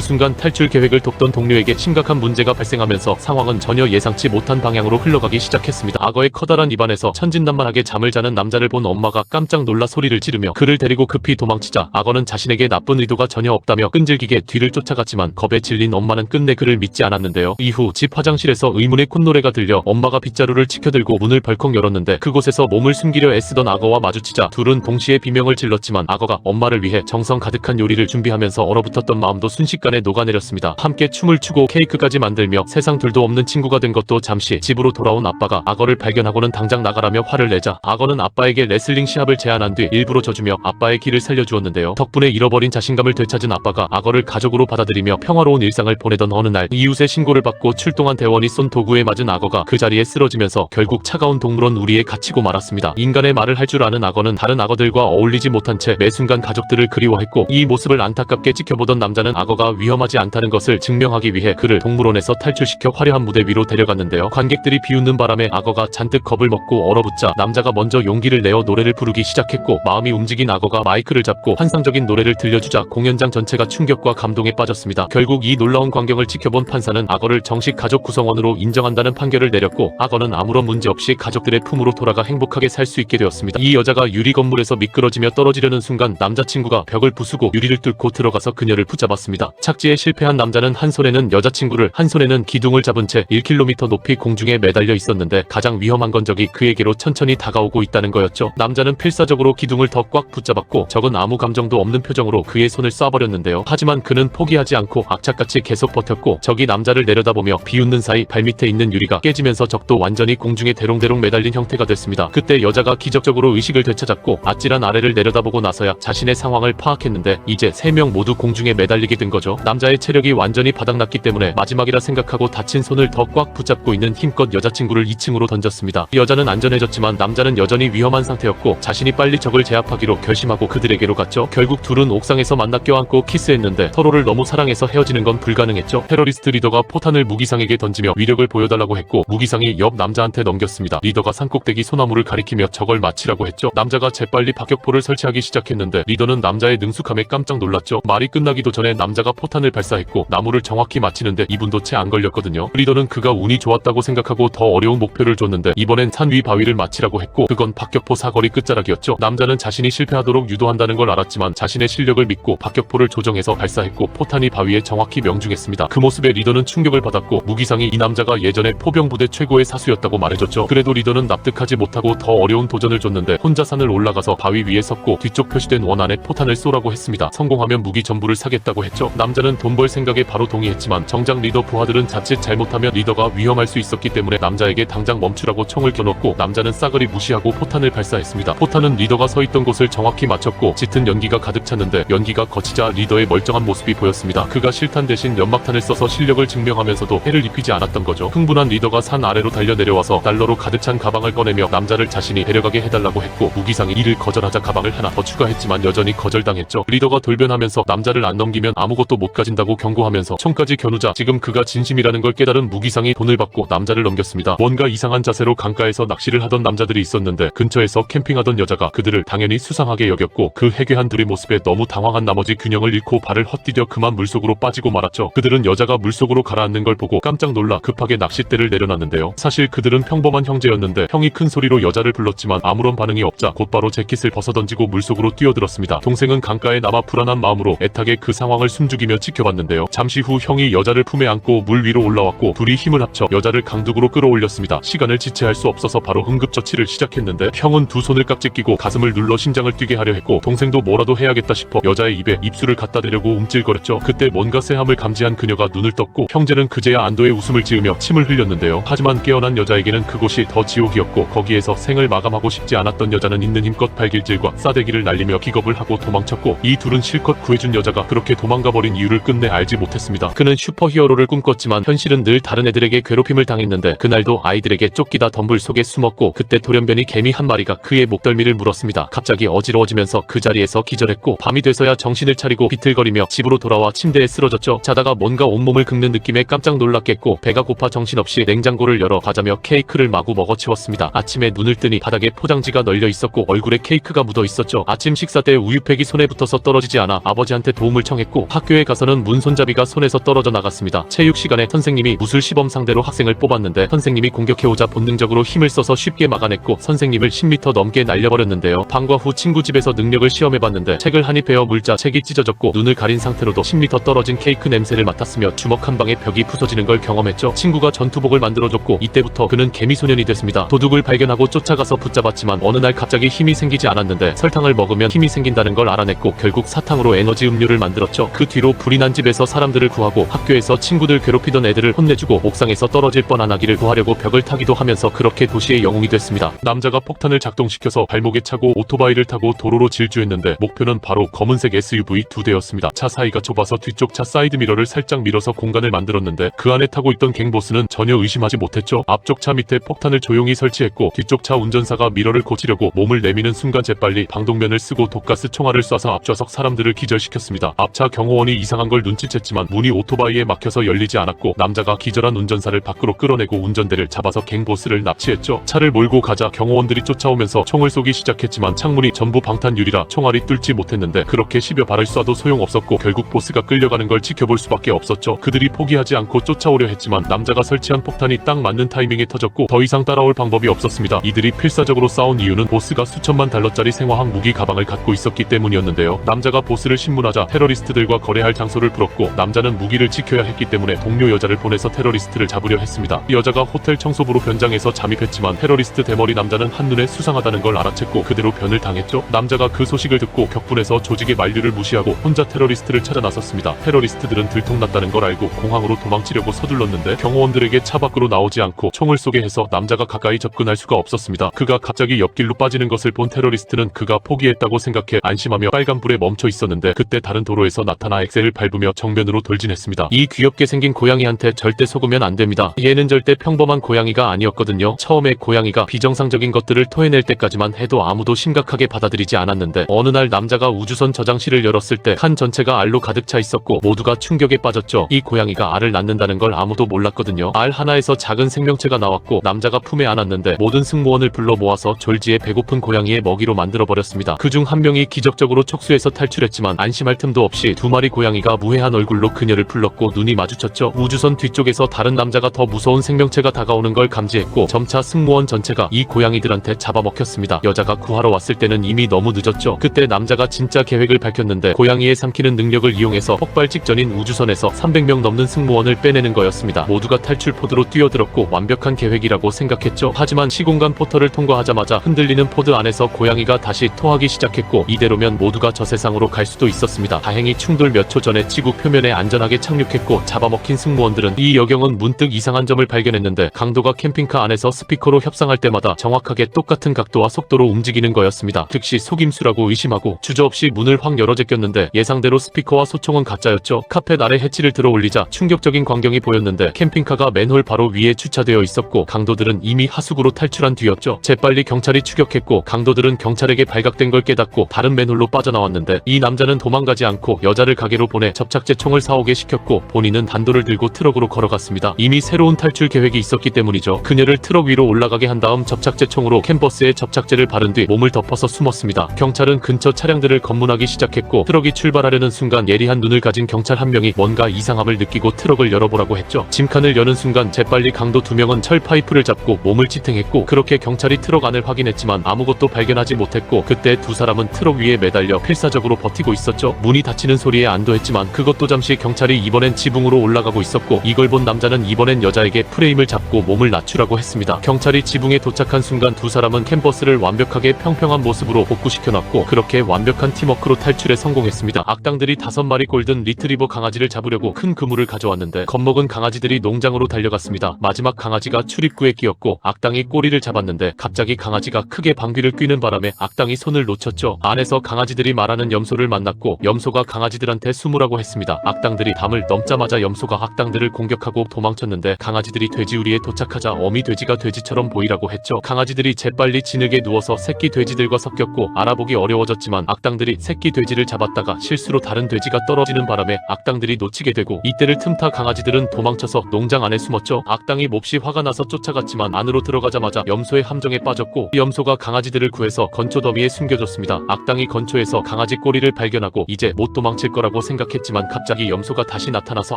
순간 탈출 계획을 돕던 동료에게 심각한 문제가 발생하면서 상황은 전혀 예상치 못한 방향으로 흘러가기 시작했습니다. 악어의 커다란 입안에서 천진난만하게 잠을 자는 남자를 본 엄마가 깜짝 놀라 소리를 지르며 그를 데리고 급히 도망치자 악어는 자신에게 나쁜 의도가 전혀 없다며 끈질기게 뒤를 쫓아갔지만 겁에 질린 엄마는 끝내 그를 믿지 않았는데요. 이후 집 화장실에서 의문의 콧노래가 들려 엄마가 빗자루를 치켜들고 문을 벌컥 열었는데 그곳에서 몸을 숨기려 애쓰던 악어와 마주치자 둘은 동시에 비명을 질렀지만 악어가 엄마를 위해 정성 가득한 요리를 준비하면서 얼어붙었던 마음도 순식간에 녹아내렸습니다. 함께 춤을 추고 케이크까지 만들며 세상 둘도 없는 친구가 된 것도 잠시. 집으로 돌아온 아빠가 악어를 발견하고는 당장 나가라며 화를 내자 악어는 아빠에게 레슬링 시합을 제안한 뒤 일부러 져주며 아빠의 길을 살려주었는데요. 덕분에 잃어버린 자신감을 되찾은 아빠가 악어를 가족으로 받아들이며 평화로운 일상을 보내던 어느 날 이웃의 신고를 받고 출동한 대원이 쏜 도구에 맞은 악어가 그 자리에 쓰러지면서 결국 차가운 동물원 우리에 갇히고 말았습니다. 인간의 말을 할 줄 아는 악어는 다른 악어들과 어울리지 못한 채 매 순간 가족들을 그리워했고 이 모습을 안타깝게 지켜보던 남자는 악어가 위험하지 않다는 것을 증명하기 위해 그를 동물원에서 탈출시켜 화려한 무대 위로 데려갔는데요. 관객들이 비웃는 바람에 악어가 잔뜩 겁을 먹고 얼어붙자 남자가 먼저 용기를 내어 노래를 부르기 시작했고 마음이 움직인 악어가 마이크를 잡고 환상적인 노래를 들려주자 공연장 전체가 충격과 감동에 빠졌습니다. 결국 이 놀라운 광경을 지켜본 판사는 악어를 정식 가족 구성원으로 인정한다는 판결을 내렸고 악어는 아무런 문제 없이 가족들의 품으로 돌아가 행복하게 살 수 있게 되었습니다. 이 여자가 유리 건물에서 미끄러지며 떨어지려는 순간 남자친구가 벽을 부수고 유리를 뚫고 들어가서 그녀를 붙잡았습니다. 착지에 실패한 남자는 한 손에는 여자친구를 한 손에는 기둥을 잡은 채 1km 높이 공중에 매달려 있었는데 가장 위험한 건적이 그에게로 천천히 다가오고 있다는 거였죠. 남자는 필사적으로 기둥을 더 꽉 붙잡았고 적은 아무 감정도 없는 표정으로 그의 손을 쏴버렸는데요. 하지만 그는 포기하지 않고 악착같이 계속 버텼고 적이 남자를 내려다보며 비웃는 사이 발밑에 있는 유리가 깨지면서 적도 완전히 공중에 대롱대롱 매달린 형태가 됐습니다. 그때 여자가 기적적으로 의식을 되찾았고 아찔한 아래를 내려다보고 나서야 자신의 상황을 파악했는데 이제 3명 모두 공중에 매달리게 된 거죠. 남자의 체력이 완전히 바닥났기 때문에 마지막이라 생각하고 다친 손을 더 꽉 붙잡고 있는 힘껏 여자친구를 2층으로 던졌습니다. 여자는 안전해졌지만 남자는 여전히 위험한 상태였고 자신이 빨리 적을 제압하기로 결심하고 그들에게로 갔죠. 결국 둘은 옥상에서 만나 껴안고 키스했는데 서로를 너무 사랑해서 헤어지는 건 불가능했죠. 테러리스트 리더가 포탄을 무기상에게 던지며 위력을 보여달라고 했고 무기상이 옆 남자한테 넘겼습니다. 리더가 산꼭대기 소나무를 가리키며 적을 맞히라고 했죠. 남자가 재빨리 박격포를 설치하기 시작했는데 리더는 남자의 능숙함에 깜짝 놀랐죠. 말이 끝나기도 전에 남자가 포탄을 발사했고 나무를 정확히 맞히는데 2분도 채 안 걸렸거든요. 리더는 그가 운이 좋았다고 생각하고 더 어려운 목표를 줬는데 이번엔 산 위 바위를 맞히라고 했고 그건 박격포 사거리 끝자락이었죠. 남자는 자신이 실패하도록 유도한다는 걸 알았지만 자신의 실력을 믿고 박격포를 조정해서 발사했고 포탄이 바위에 정확히 명중했습니다. 그 모습에 리더는 충격을 받았고 무기상이 이 남자가 예전에 포병부대 최고의 사수였다고 말해줬죠. 그래도 리더는 납득하지 못하고 더 어려운 도전을 줬는데 혼자 산을 올라가서 바위 위에 섰고 뒤쪽 표시된 원 안에 포탄을 쏘라고 했습니다. 성공하면 무기 전부를 사겠다고 했죠. 남자는 돈 벌 생각에 바로 동의했지만 정작 리더 부하들은 자칫 잘못하면 리더가 위험할 수 있었기 때문에 남자에게 당장 멈추라고 총을 겨눴고 남자는 싸그리 무시하고 포탄을 발사했습니다. 포탄은 리더가 서 있던 곳을 정확히 맞췄고 짙은 연기가 가득 찼는데 연기가 거치자 리더의 멀쩡한 모습이 보였습니다. 그가 실탄 대신 연막탄을 써서 실력을 증명하면서도 해를 입히지 않았던 거죠. 흥분한 리더가 산 아래로 달려 내려와서 달러로 가득 찬 가방을 꺼내며 남자를 자신이 데려가게 해달라고 했고 무기상이 이를 거절하자 가방을 하나 더 추가했지만 여전히 거절당했죠. 리더가 돌변하면서 남자를 안 넘기면 아무것도 못 가진다고 경고하면서 총까지 겨누자 지금 그가 진심이라는 걸 깨달은 무기상이 돈을 받고 남자를 넘겼습니다. 뭔가 이상한 자세로 강가에서 낚시를 하던 남자들이 있었는데 근처에서 캠핑하던 여자가 그들을 당연히 수상하게 여겼고 그 해괴한 둘의 모습에 너무 당황한 나머지 균형을 잃고 발을 헛디뎌 그만 물속으로 빠지고 말았죠. 그들은 여자가 물속으로 가라앉는 걸 보고 깜짝 놀라 급하게 낚싯대를 내려놨는데요. 사실 그들은 평범한 형제였는데 형이 큰 소리로 여자를 불렀지만 아무런 반응이 없자 곧바로 재킷을 벗어던지고 물속으로 뛰어들었습니다. 동생은 강가에 남아 불안한 마음으로 애타게 그 상황을 숨죽이며 지켜봤는데요. 잠시 후 형이 여자를 품에 안고 물 위로 올라왔고 둘이 힘을 합쳐 여자를 강둑으로 끌어올렸습니다. 시간을 지체할 수 없어서 바로 응급처치를 시작했는데 형은 두 손을 깍지 끼고 가슴을 눌러 심장을 뛰게 하려 했고 동생도 뭐라도 해야겠다 싶어 여자의 입에 입술을 갖다 대려고 움찔거렸죠. 그때 뭔가 쎄함을 감지한 그녀가 눈을 떴고 형제는 그제야 안도의 웃음을 지으며 침을 흘렸는데요. 하지만 깨어난 여자에게는 그곳이 더 지옥이었고 거기에서 생을 마감하고 싶지 않았던 여자는 있는 힘껏 발길질과 싸대기를 날리며 기겁을 하고 도망쳤고 이 둘은 실컷 구해준 여자가 그렇게 도망가버린 이유를 끝내 알지 못했습니다. 그는 슈퍼히어로를 꿈꿨지만 현실은 늘 다른 애들에게 괴롭힘을 당했는데 그날도 아이들에게 쫓기다 덤불 속에 숨었고 그때 돌연변이 개미 한 마리가 그의 목덜미를 물었습니다. 갑자기 어지러워지면서 그 자리에서 기절했고 밤이 돼서야 정신을 차리고 비틀거리며 집으로 돌아와 침대에 쓰러졌죠. 자다가 뭔가 온몸을 긁는 느낌에 깜짝 놀랐겠고 배가 고파 정신없이 냉장고를 열어 과자며 케이크를 마구 먹어치웠습니다. 아침에 눈을 뜨니 바닥에 포장지가 널려 있었고 얼굴에 케이크가 묻어 있었죠. 했죠. 아침 식사 때 우유팩이 손에 붙어서 떨어지지 않아 아버지한테 도움을 청했고 학교에 가서는 문 손잡이가 손에서 떨어져 나갔습니다. 체육 시간에 선생님이 무술 시범 상대로 학생을 뽑았는데 선생님이 공격해오자 본능적으로 힘을 써서 쉽게 막아냈고 선생님을 10m 넘게 날려버렸는데요. 방과 후 친구 집에서 능력을 시험해봤는데 책을 한입 베어 물자 책이 찢어졌고 눈을 가린 상태로도 10m 떨어진 케이크 냄새를 맡았으며 주먹 한 방에 벽이 부서지는 걸 경험했죠. 친구가 전투복을 만들어줬고 이때부터 그는 개미소년이 됐습니다. 도둑을 발견하고 쫓아가서 붙잡았지만 어느 날 갑자기 힘이 생기지 않았는데 설탕을 먹으면 힘이 생긴다는 걸 알아냈고 결국 사탕으로 에너지 음료를 만들었죠. 그 뒤로 불이 난 집에서 사람들을 구하고 학교에서 친구들 괴롭히던 애들을 혼내주고 옥상에서 떨어질 뻔한 아기를 구하려고 벽을 타기도 하면서 그렇게 도시의 영웅이 됐습니다. 남자가 폭탄을 작동시켜서 발목에 차고 오토바이를 타고 도로로 질주했는데 목표는 바로 검은색 SUV 2대였습니다. 차 사이가 좁아서 뒤쪽 차 사이드미러를 살짝 밀어서 공간을 만들었는데 그 안에 타고 있던 갱보스는 전혀 의심하지 못했죠. 앞쪽 차 밑에 폭탄을 조용히 설치했고 뒤쪽 차 운전사가 미러를 고치려고 몸을 내미는 순간 재빨리 방독면을 쓰고 독가스 총알을 쏴서 앞좌석 사람들을 기절시켰습니다. 앞차 경호원이 이상한 걸 눈치챘지만 문이 오토바이에 막혀서 열리지 않았고 남자가 기절한 운전사를 밖으로 끌어내고 운전대를 잡아서 갱보스를 납치했죠. 차를 몰고 가자 경호원들이 쫓아오면서 총을 쏘기 시작했지만 창문이 전부 방탄유리라 총알이 뚫지 못했는데 그렇게 10여 발을 쏴도 소용없었고 결국 보스가 끌려가는 걸 지켜볼 수밖에 없었죠. 그들이 포기하지 않고 쫓아오려 했지만 남자가 설치한 폭탄이 딱 맞는 타이밍에 터졌고 더 이상 따라올 방법이 없었습니다. 이들이 필사적으로 싸운 이유는 보스가 수천만 달러짜리 생화학 무기 가방을 갖고 있었기 때문이었는데요. 남자가 보스를 신문하자 테러리스트들과 거래할 장소를 풀었고 남자는 무기를 지켜야 했기 때문에 동료 여자를 보내서 테러리스트를 잡으려 했습니다. 여자가 호텔 청소부로 변장해서 잠입했지만 테러리스트 대머리 남자는 한눈에 수상하다는 걸 알아챘고 그대로 변을 당했죠. 남자가 그 소식을 듣고 격분해서 조직의 만류를 무시하고 혼자 테러리스트를 찾아 나섰습니다. 테러리스트들은 들통났다는 걸 알고 공항으로 도망치려고 서둘렀는데 경호원들에게 차 밖으로 나오지 않고 총을 쏘게 해서 남자가 가까이 접근할 수가 없었습니다. 그가 갑자기 옆길로 빠지는 것을 본 테러리스트는 그가 포기했다고 생각해 안심하며 빨간불에 멈춰 있었는데 그때 다른 도로에서 나타나 엑셀을 밟으며 정면으로 돌진했습니다. 이 귀엽게 생긴 고양이한테 절대 속으면 안 됩니다. 얘는 절대 평범한 고양이가 아니었거든요. 처음에 고양이가 비정상적인 것들을 토해낼 때까지만 해도 아무도 심각하게 받아들이지 않았는데 어느 날 남자가 우주선 저장실을 열었을 때 칸 전체가 알로 가득 차 있었고 모두가 충격에 빠졌죠. 이 고양이가 알을 낳는다는 걸 아무도 몰랐거든요. 알 하나에서 작은 생명체가 나왔고 남자가 품에 안았는데 모든 승무원을 불러 모아서 졸지에 배고픈 고양이의 먹이로 만들어버렸습니다. 그중 한 명이 기적적으로 촉수에서 탈출했지만 안심할 틈도 없이 두 마리 고양이가 무해한 얼굴로 그녀를 불렀고 눈이 마주쳤죠. 우주선 뒤쪽에서 다른 남자가 더 무서운 생명체가 다가오는 걸 감지했고 점차 승무원 전체가 이 고양이들한테 잡아먹혔습니다. 여자가 구하러 왔을 때는 이미 너무 늦었죠. 그때 남자가 진짜 계획을 밝혔는데 고양이의 삼키는 능력을 이용해서 폭발 직전인 우주선에서 300명 넘는 승무원을 빼내는 거였습니다. 모두가 탈출 포드로 뛰어들었고 완벽한 계획이라고 생각했죠. 하지만 시공간 포털을 통과하자마자 흔들리는 포드 안에서 고양이가 다시 토하기 시작했고 이대로면 모두가 저 세상으로 갈 수도 있었습니다. 다행히 충돌 몇 초 전에 지구 표면에 안전하게 착륙했고 잡아먹힌 승무원들은 이 여경은 문득 이상한 점을 발견했는데 강도가 캠핑카 안에서 스피커로 협상할 때마다 정확하게 똑같은 각도와 속도로 움직이는 거였습니다. 즉시 속임수라고 의심하고 주저없이 문을 확 열어 제꼈는데 예상대로 스피커와 소총은 가짜였죠. 카펫 아래 해치를 들어 올리자 충격적인 광경이 보였는데 캠핑카가 맨홀 바로 위에 주차되어 있었고 강도들은 이미 하수구로 탈출한 뒤였죠. 재빨리 경찰이 추격했고 강도들은 경찰에게 발각된 걸 깨닫고 다른 맨홀로 빠져나왔는데 이 남자는 도망가지 않고 여자를 가게로 보내 접착제 총을 사오게 시켰고 본인은 단도를 들고 트럭으로 걸어갔습니다. 이미 새로운 탈출 계획이 있었기 때문이죠. 그녀를 트럭 위로 올라가게 한 다음 접착제 총으로 캔버스에 접착제를 바른 뒤 몸을 덮어서 숨었습니다. 경찰은 근처 차량들을 검문하기 시작했고 트럭이 출발하려는 순간 예리한 눈을 가진 경찰 한 명이 뭔가 이상함을 느끼고 트럭을 열어보라고 했죠. 짐칸을 여는 순간 재빨리 강도 2명은 철 파이프를 잡고 몸을 지탱했고 그렇게 경찰이 트럭 안을 확인했지만 아무것도 발견하지 못했고 그때 두 사람은 트럭 위에 매달려 필사적으로 버티고 있었죠. 문이 닫히는 소리에 안도했지만 그것도 잠시 경찰이 이번엔 지붕으로 올라가고 있었고 이걸 본 남자는 이번엔 여자에게 프레임을 잡고 몸을 낮추라고 했습니다. 경찰이 지붕에 도착한 순간 두 사람은 캔버스를 완벽하게 평평한 모습으로 복구시켜놨고 그렇게 완벽한 팀워크로 탈출에 성공했습니다. 악당들이 5마리 골든 리트리버 강아지를 잡으려고 큰 그물을 가져왔는데 겁먹은 강아지들이 농장으로 달려갔습니다. 마지막 강아지가 출입구에 끼었고 악당이 꼬리를 잡았는데 갑자기 강아지가 크게 방귀를 뀌는 바람에 악당이 손을 놓쳤죠. 안에서 강아지들이 말하는 염소를 만났고 염소가 강아지들한테 숨으라고 했습니다. 악당들이 담을 넘자마자 염소가 악당들을 공격하고 도망쳤는데 강아지들이 돼지우리에 도착하자 어미 돼지가 돼지처럼 보이라고 했죠. 강아지들이 재빨리 진흙에 누워서 새끼 돼지들과 섞였고 알아보기 어려워졌지만 악당들이 새끼 돼지를 잡았다가 실수로 다른 돼지가 떨어지는 바람에 악당들이 놓치게 되고 이때를 틈타 강아지들은 도망쳐서 농장 안에 숨었죠. 악당이 몹시 화가 나서 쫓아갔지만 안으로 들어가자마자 염소의 함정에 빠졌고 염소가 강아지들을 구해서 건초더미에 숨겨 숨겨졌습니다. 악당이 건초에서 강아지 꼬리를 발견하고 이제 못 도망칠 거라고 생각했지만 갑자기 염소가 다시 나타나서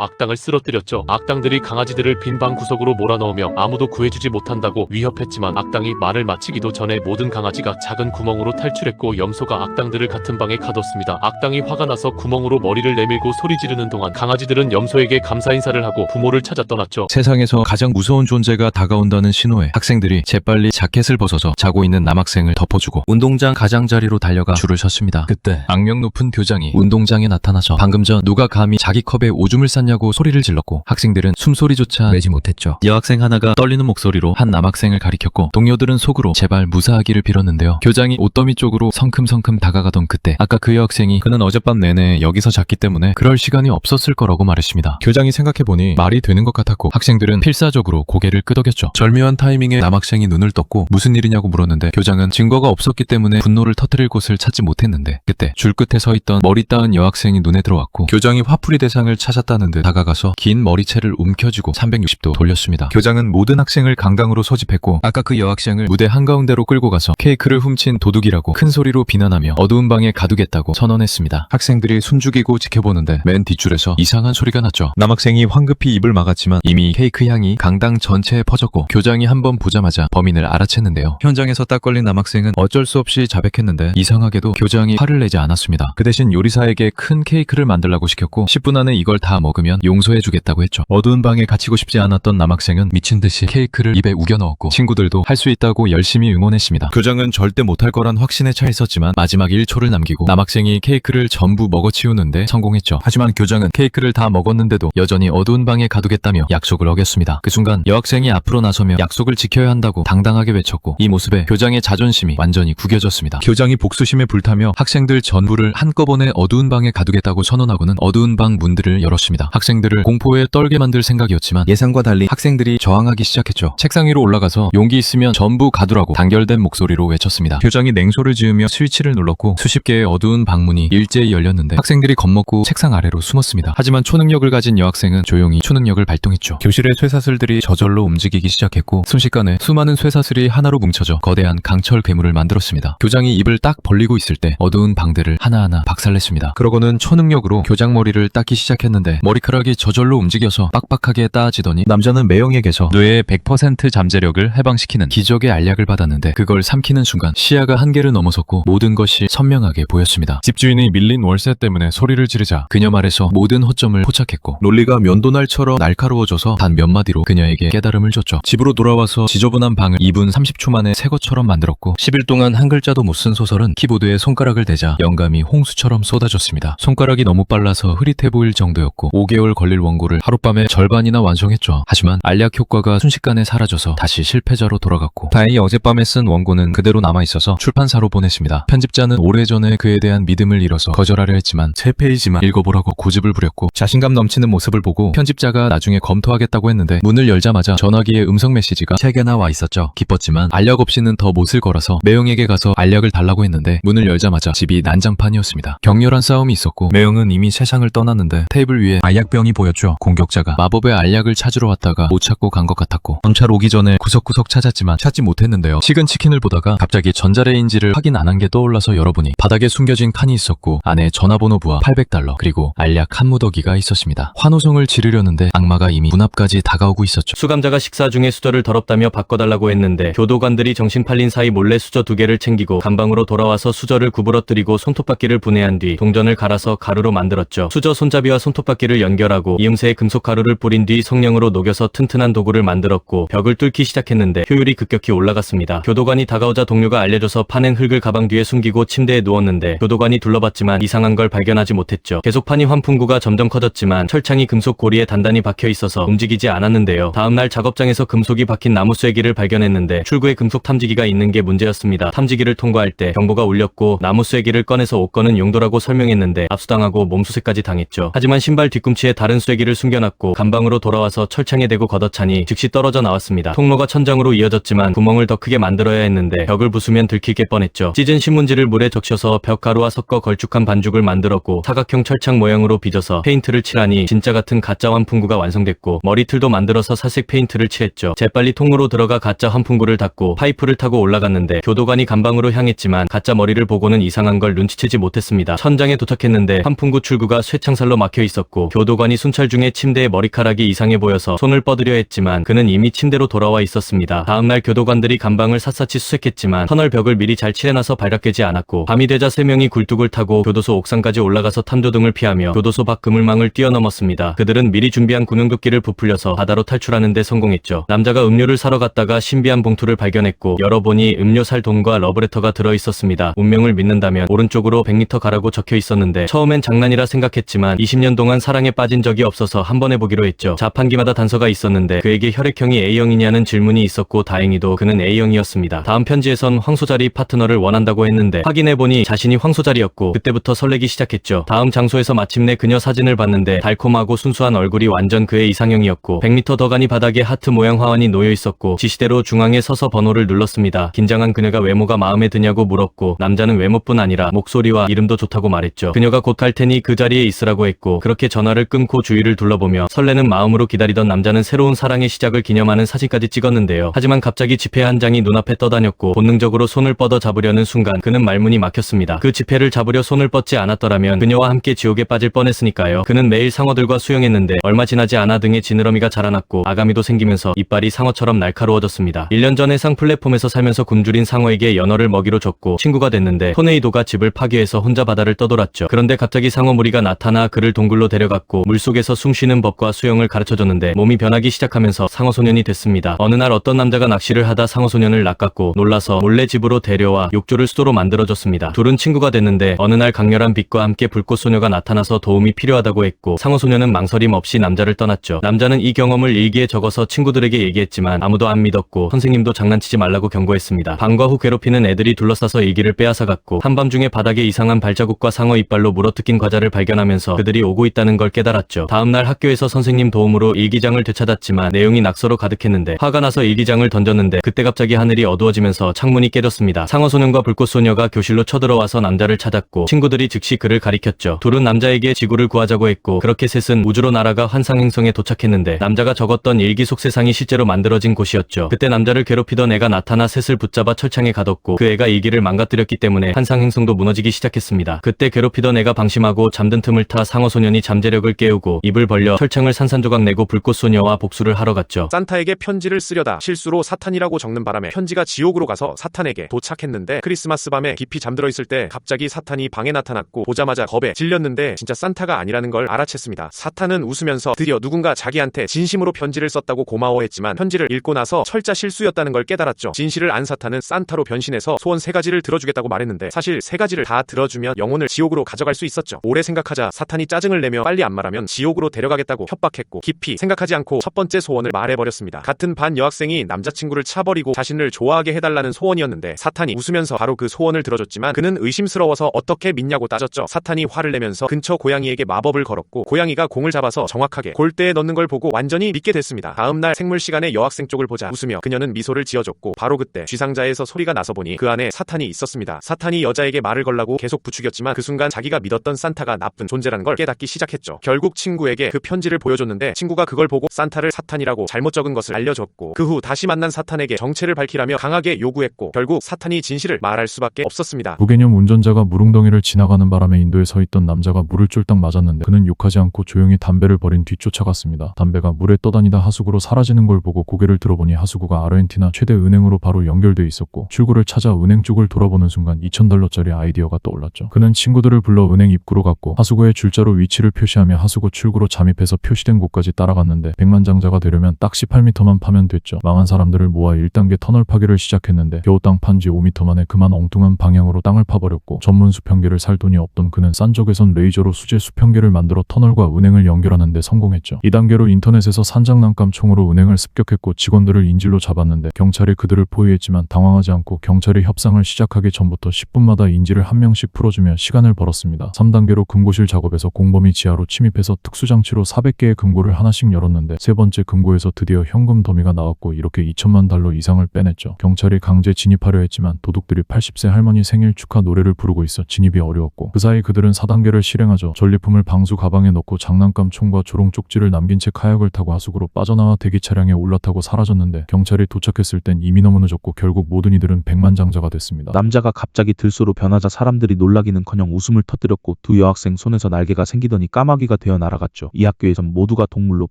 악당을 쓰러뜨렸죠. 악당들이 강아지들을 빈 방 구석으로 몰아넣으며 아무도 구해주지 못한다고 위협했지만 악당이 말을 마치기도 전에 모든 강아지가 작은 구멍으로 탈출했고 염소가 악당들을 같은 방에 가뒀습니다. 악당이 화가 나서 구멍으로 머리를 내밀고 소리 지르는 동안 강아지들은 염소에게 감사 인사를 하고 부모를 찾아 떠났죠. 세상에서 가장 무서운 존재가 다가온다는 신호에 학생들이 재빨리 자켓을 벗어서 자고 있는 남학생을 덮어주고 운동장 가장자리로 달려가 줄을 섰습니다. 그때 악명 높은 교장이 운동장에 나타나서 방금 전 누가 감히 자기 컵에 오줌을 쌌냐고 소리를 질렀고 학생들은 숨소리조차 내지 못했죠. 여학생 하나가 떨리는 목소리로 한 남학생을 가리켰고 동료들은 속으로 제발 무사하기를 빌었는데요. 교장이 옷더미 쪽으로 성큼성큼 다가가던 그때 아까 그 여학생이 그는 어젯밤 내내 여기서 잤기 때문에 그럴 시간이 없었을 거라고 말했습니다. 교장이 생각해보니 말이 되는 것 같았고 학생들은 필사적으로 고개를 끄덕였죠. 절묘한 타이밍에 남학생이 눈을 떴고 무슨 일이냐고 물었는데 교장은 증거가 없었기 때문에 분노를 터뜨릴 곳을 찾지 못했는데 그때 줄 끝에 서 있던 머리 따은 여학생이 눈에 들어왔고 교장이 화풀이 대상을 찾았다는 듯 다가가서 긴 머리채를 움켜쥐고 360도 돌렸습니다. 교장은 모든 학생을 강강으로 소집했고 아까 그 여학생을 무대 한가운데로 끌고 가서 케이크를 훔친 도둑이라고 큰 소리로 비난하며 어두운 방에 가두겠다고 선언했습니다. 학생들이 숨죽이고 지켜보는데 맨 뒷줄에서 이상한 소리가 났죠. 남학생이 황급히 입을 막았지만 이미 케이크 향이 강당 전체에 퍼졌고 교장이 한번 보자마자 범인을 알아챘는데요. 현장에서 딱 걸린 남학생은 어쩔 수 없이 자백했는데 이상하게도 교장이 화를 내지 않았습니다. 그 대신 요리사에게 큰 케이크를 만들라고 시켰고 10분 안에 이걸 다 먹으면 용서해주겠다고 했죠. 어두운 방에 갇히고 싶지 않았던 남학생은 미친 듯이 케이크를 입에 우겨 넣었고 친구들도 할 수 있다고 열심히 응원했습니다. 교장은 절대 못할 거란 확신에 차 있었지만 마지막 1초를 남기고 남학생이 케이크를 전부 먹어치우는데 성공했죠. 하지만 교장은 케이크를 다 먹었는데도 여전히 어두운 방에 가두겠다며 약속을 어겼습니다. 그 순간 여학생이 앞으로 나서며 약속을 지켜야 한다고 당당하게 외쳤고 이 모습에 교장의 자존심이 완전히 구겨졌습니다. 교장이 복수심에 불타며 학생들 전부를 한꺼번에 어두운 방에 가두겠다고 선언하고는 어두운 방 문들을 열었습니다. 학생들을 공포에 떨게 만들 생각이었지만 예상과 달리 학생들이 저항하기 시작했죠. 책상 위로 올라가서 용기 있으면 전부 가두라고 단결된 목소리로 외쳤습니다. 교장이 냉소를 지으며 스위치를 눌렀고 수십 개의 어두운 방문이 일제히 열렸는데 학생들이 겁먹고 책상 아래로 숨었습니다. 하지만 초능력을 가진 여학생은 조용히 초능력을 발동했죠. 교실의 쇠사슬들이 저절로 움직이기 시작했고 순식간에 수많은 쇠사슬이 하나로 뭉쳐져 거대한 강철 괴물을 만들었습니다. 교장이 입을 딱 벌리고 있을 때 어두운 방들을 하나하나 박살냈습니다. 그러고는 초능력으로 교장 머리를 닦기 시작했는데 머리카락이 저절로 움직여서 빡빡하게 따아지더니 남자는 매형에게서 뇌의 100% 잠재력을 해방시키는 기적의 알약을 받았는데 그걸 삼키는 순간 시야가 한계를 넘어섰고 모든 것이 선명하게 보였습니다. 집주인이 밀린 월세 때문에 소리를 지르자 그녀 말에서 모든 허점을 포착했고 논리가 면도날처럼 날카로워져서 단 몇 마디로 그녀에게 깨달음을 줬죠. 집으로 돌아와서 지저분한 방을 2분 30초 만에 새 것처럼 만들었고 10일 동안 한 글자도 못 쓴 소설은 키보드에 손가락을 대자 영감이 홍수처럼 쏟아졌습니다. 손가락이 너무 빨라서 흐릿해 보일 정도였고 5개월 걸릴 원고를 하룻밤에 절반이나 완성했죠. 하지만 알약 효과가 순식간에 사라져서 다시 실패자로 돌아갔고 다행히 어젯밤에 쓴 원고는 그대로 남아있어서 출판사로 보냈습니다. 편집자는 오래전에 그에 대한 믿음을 잃어서 거절하려 했지만 3페이지만 읽어보라고 고집을 부렸고 자신감 넘치는 모습을 보고 편집자가 나중에 검토하겠다고 했는데 문을 열자마자 전화기에 음성 메시지가 3개나 와 있었죠. 기뻤지만 알약 없이는 더 못을 걸어서 매형에게 가서 알약을 달라고 했는데 문을 열자마자 집이 난장판이었습니다. 격렬한 싸움이 있었고 매형은 이미 세상을 떠났는데 테이블 위에 알약병이 보였죠. 공격자가 마법의 알약을 찾으러 왔다가 못 찾고 간 것 같았고 경찰 오기 전에 구석구석 찾았지만 찾지 못했는데요. 식은 치킨을 보다가 갑자기 전자레인지를 확인 안 한 게 떠올라서 열어보니 바닥에 숨겨진 칸이 있었고 안에 전화번호부와 $800 그리고 알약 한 무더기가 있었습니다. 환호성을 지르려는데 악마가 이미 문 앞까지 다가오고 있었죠. 수감자가 식사 중에 수저를 더럽다며 바꿔달라고 했는데 교도관들이 정신 팔린 사이 몰래 수저 2개를 챙기고 감방으로 돌아와서 수저를 구부러뜨리고 손톱바퀴를 분해한 뒤 동전을 갈아서 가루로 만들었죠. 수저 손잡이와 손톱바퀴를 연결하고 이음새에 금속 가루를 뿌린 뒤 성냥으로 녹여서 튼튼한 도구를 만들었고 벽을 뚫기 시작했는데 효율이 급격히 올라갔습니다. 교도관이 다가오자 동료가 알려줘서 파낸 흙을 가방 뒤에 숨기고 침대에 누웠는데 교도관이 둘러봤지만 이상한 걸 발견하지 못했죠. 계속 파니 환풍구가 점점 커졌지만 철창이 금속 고리에 단단히 박혀 있어서 움직이지 않았는데요. 다음날 작업장에서 금속이 박힌 나무 쐐기를 발견했는데 출구에 금속 탐지기가 있는 게 문제였습니다. 탐지기를 통과할 때 경보가 울렸고 나무 쐐기를 꺼내서 옷 꺼는 용도라고 설명했는데 압수당하고 몸수색까지 당했죠. 하지만 신발 뒤꿈치에 다른 쐐기를 숨겨놨고 감방으로 돌아와서 철창에 대고 걷어차니 즉시 떨어져 나왔습니다. 통로가 천장으로 이어졌지만 구멍을 더 크게 만들어야 했는데 벽을 부수면 들키게 뻔했죠. 찢은 신문지를 물에 적셔서 벽 가루와 섞어 걸쭉한 반죽을 만들었고 사각형 철창 모양으로 빚어서 페인트를 칠하니 진짜 같은 가짜 환풍구가 완성됐고 머리틀도 만들어서 사색 페인트를 칠했죠. 재빨리 통로로 들어가 가짜 환풍구를 닫고 파이프를 타고 올라갔는데 교도관이 감방으로 향해 이상했지만 가짜 머리를 보고는 이상한 걸 눈치채지 못했습니다. 현장에 도착했는데 한풍구 출구가 쇠창살로 막혀 있었고 교도관이 순찰 중에 침대에 머리카락이 이상해 보여서 손을 뻗으려 했지만 그는 이미 침대로 돌아와 있었습니다. 다음날 교도관들이 감방을 샅샅이 수색했지만 터널 벽을 미리 잘 칠해놔서 발각되지 않았고 밤이 되자 3명이 굴뚝을 타고 교도소 옥상까지 올라가서 탐조등을 피하며 교도소 밖 그물망을 뛰어넘었습니다. 그들은 미리 준비한 구명조끼를 부풀려서 바다로 탈출하는 데 성공했죠. 남자가 음료를 사러 갔다가 신비한 봉투를 발견했고 열어보니 음료 살 돈과 러브레터가 들어있었습니다. 운명을 믿는다면 오른쪽으로 100m 가라고 적혀 있었는데 처음엔 장난이라 생각했지만 20년 동안 사랑에 빠진 적이 없어서 한번 해보기로 했죠. 자판기마다 단서가 있었는데 그에게 혈액형이 A형이냐는 질문이 있었고 다행히도 그는 A형이었습니다. 다음 편지에선 황소자리 파트너를 원한다고 했는데 확인해보니 자신이 황소자리였고 그때부터 설레기 시작했죠. 다음 장소에서 마침내 그녀 사진을 봤는데 달콤하고 순수한 얼굴이 완전 그의 이상형이었고 100m 더 가니 바닥에 하트 모양 화환이 놓여 있었고 지시대로 중앙에 서서 번호를 눌렀습니다. 긴장한 그녀가 외모가 마음에 드냐고 물었고 남자는 외모뿐 아니라 목소리와 이름도 좋다고 말했죠. 그녀가 곧 갈 테니 그 자리에 있으라고 했고 그렇게 전화를 끊고 주위를 둘러보며 설레는 마음으로 기다리던 남자는 새로운 사랑의 시작을 기념하는 사진까지 찍었는데요. 하지만 갑자기 지폐 한 장이 눈앞에 떠다녔고 본능적으로 손을 뻗어 잡으려는 순간 그는 말문이 막혔습니다. 그 지폐를 잡으려 손을 뻗지 않았더라면 그녀와 함께 지옥에 빠질 뻔했으니까요. 그는 매일 상어들과 수영했는데 얼마 지나지 않아 등에 지느러미가 자라났고 아가미도 생기면서 이빨이 상어처럼 날카로워졌습니다. 1년 전 해상 플랫폼에서 살면서 굶주린 상어에게 연어를 먹이로 줬고 친구가 됐는데 토네이도가 집을 파괴해서 혼자 바다를 떠돌았죠. 그런데 갑자기 상어 무리가 나타나 그를 동굴로 데려갔고 물속에서 숨쉬는 법과 수영을 가르쳐줬는데 몸이 변하기 시작하면서 상어소년이 됐습니다. 어느 날 어떤 남자가 낚시를 하다 상어소년을 낚았고 놀라서 몰래 집으로 데려와 욕조를 수도로 만들어줬습니다. 둘은 친구가 됐는데 어느 날 강렬한 빛과 함께 불꽃소녀가 나타나서 도움이 필요하다고 했고 상어소년은 망설임 없이 남자를 떠났죠. 남자는 이 경험을 일기에 적어서 친구들에게 얘기했지만 아무도 안 믿었고 선생님도 장난치지 말라고 경고했습니다. 방과 후 괴롭히는 애들이 둘러싸서 일기를 빼앗아갔고 한밤중에 바닥에 이상한 발자국과 상어 이빨로 물어뜯긴 과자를 발견하면서 그들이 오고 있다는 걸 깨달았죠. 다음날 학교에서 선생님 도움으로 일기장을 되찾았지만 내용이 낙서로 가득했는데 화가 나서 일기장을 던졌는데 그때 갑자기 하늘이 어두워지면서 창문이 깨졌습니다. 상어소년과 불꽃소녀가 교실로 쳐들어와서 남자를 찾았고 친구들이 즉시 그를 가리켰죠. 둘은 남자에게 지구를 구하자고 했고 그렇게 셋은 우주로 날아가 환상행성에 도착했는데 남자가 적었던 일기 속 세상이 실제로 만들어진 곳이었죠. 그때 남자를 괴롭히던 애가 나타나 셋을 붙잡아 철창에 가뒀고 그 애가 일기를 망가뜨렸기 때문에 환상행성도 무너지기 시작했습니다. 그때 괴롭히던 애가 방심하고 잠든 틈을 타 상어소년이 잠재력을 깨우고 입을 벌려 철창을 산산조각 내고 불꽃소녀와 복수를 하러 갔죠. 산타에게 편지를 쓰려다 실수로 사탄이라고 적는 바람에 편지가 지옥으로 가서 사탄에게 도착했는데 크리스마스 밤에 깊이 잠들어 있을 때 갑자기 사탄이 방에 나타났고 보자마자 겁에 질렸는데 진짜 산타가 아니라는 걸 알아챘습니다. 사탄은 웃으면서 드디어 누군가 자기한테 진심으로 편지를 썼다고 고마워했지만 편지를 읽고 나서 철자 실수였다는 걸 깨달았죠. 진실을 안 사탄은 산타로 변신해서 소원 3가지를 들어주겠다고 말했는데 사실 3가지를 다 들어주면 영혼을 지옥으로 가져갈 수 있었죠. 오래 생각하자 사탄이 짜증을 내며 빨리 안 말하면 지옥으로 데려가겠다고 협박했고 깊이 생각하지 않고 첫 번째 소원을 말해버렸습니다. 같은 반 여학생이 남자친구를 차버리고 자신을 좋아하게 해달라는 소원이었는데 사탄이 웃으면서 바로 그 소원을 들어줬지만 그는 의심스러워서 어떻게 믿냐고 따졌죠. 사탄이 화를 내면서 근처 고양이에게 마법을 걸었고 고양이가 공을 잡아서 정확하게 골대에 넣는 걸 보고 완전히 믿게 됐습니다. 다음날 생물 시간에 여학생 쪽을 보자 웃으며 그녀는 미소를 지어줬고 바로 그때 쥐상자에서 소리가 나서 보니 그 안에 사탄이 있었습니다. 사탄이 여자에게 말을 걸라고 계속 부추겼지만 그 순간 자기가 믿었던 산타가 나쁜 존재라는 걸 깨닫기 시작했죠. 결국 친구에게 그 편지를 보여줬는데 친구가 그걸 보고 산타를 사탄이라고 잘못 적은 것을 알려줬고 그 후 다시 만난 사탄에게 정체를 밝히라며 강하게 요구했고 결국 사탄이 진실을 말할 수밖에 없었습니다. 무개념 운전자가 물웅덩이를 지나가는 바람에 인도에 서 있던 남자가 물을 쫄딱 맞았는데 그는 욕하지 않고 조용히 담배를 버린 뒤 쫓아갔습니다. 담배가 물에 떠다니다 하수구로 사라지는 걸 보고 고개를 들어보니 하수구가 아르헨티나 최대 은행으로 바로 연결돼 있었고 출구를 찾아 은행 쪽을 돌아보는 순간 $2000짜리 아이디어가 떠올랐죠. 그는 친구들을 불러 은행 입구로 갔고 하수구에 줄자로 위치를 표시하며 하수구 출구로 잠입해서 표시된 곳까지 따라갔는데 백만장자가 되려면 딱 18m만 파면 됐죠. 망한 사람들을 모아 1단계 터널 파기를 시작했는데 겨우 땅 판 지 5m 만에 그만 엉뚱한 방향으로 땅을 파버렸고 전문 수평기를 살 돈이 없던 그는 싼 적외선 레이저로 수제 수평기를 만들어 터널과 은행을 연결하는 데 성공했죠. 2단계로 인터넷에서 산장난감 총으로 은행을 습격했고 직원들을 인질로 잡았는데 경찰이 그들을 포위했지만 당황하지 않고 경찰이 협상을 시작하기 전부터 10분마다 인질을 한 명씩 풀어주며 시간을 벌었습니다. 3단계로 금고실 작업에서 공범이 지하로 침입해서 특수장치로 400개의 금고를 하나씩 열었는데 세 번째 금고에서 드디어 현금 더미가 나왔고 이렇게 $20,000 이상을 빼냈죠. 경찰이 강제 진입하려 했지만 도둑들이 80세 할머니 생일 축하 노래를 부르고 있어 진입이 어려웠고 그 사이 그들은 4단계를 실행하죠. 전리품을 방수 가방에 넣고 장난감 총과 조롱 쪽지를 남긴 채 카약을 타고 하수구로 빠져나와 대기 차량에 올라타고 사라졌는데 경찰이 도착했을 땐 이미 너무 늦었고 결국 모든 이들은 백만장자가 됐습니다. 됐습니다. 남자가 갑자기 들소로 변하자 사람들이 놀라기는커녕 웃음을 터뜨렸고 두 여학생 손에서 날개가 생기더니 까마귀가 되어 날아갔죠. 이 학교에선 모두가 동물로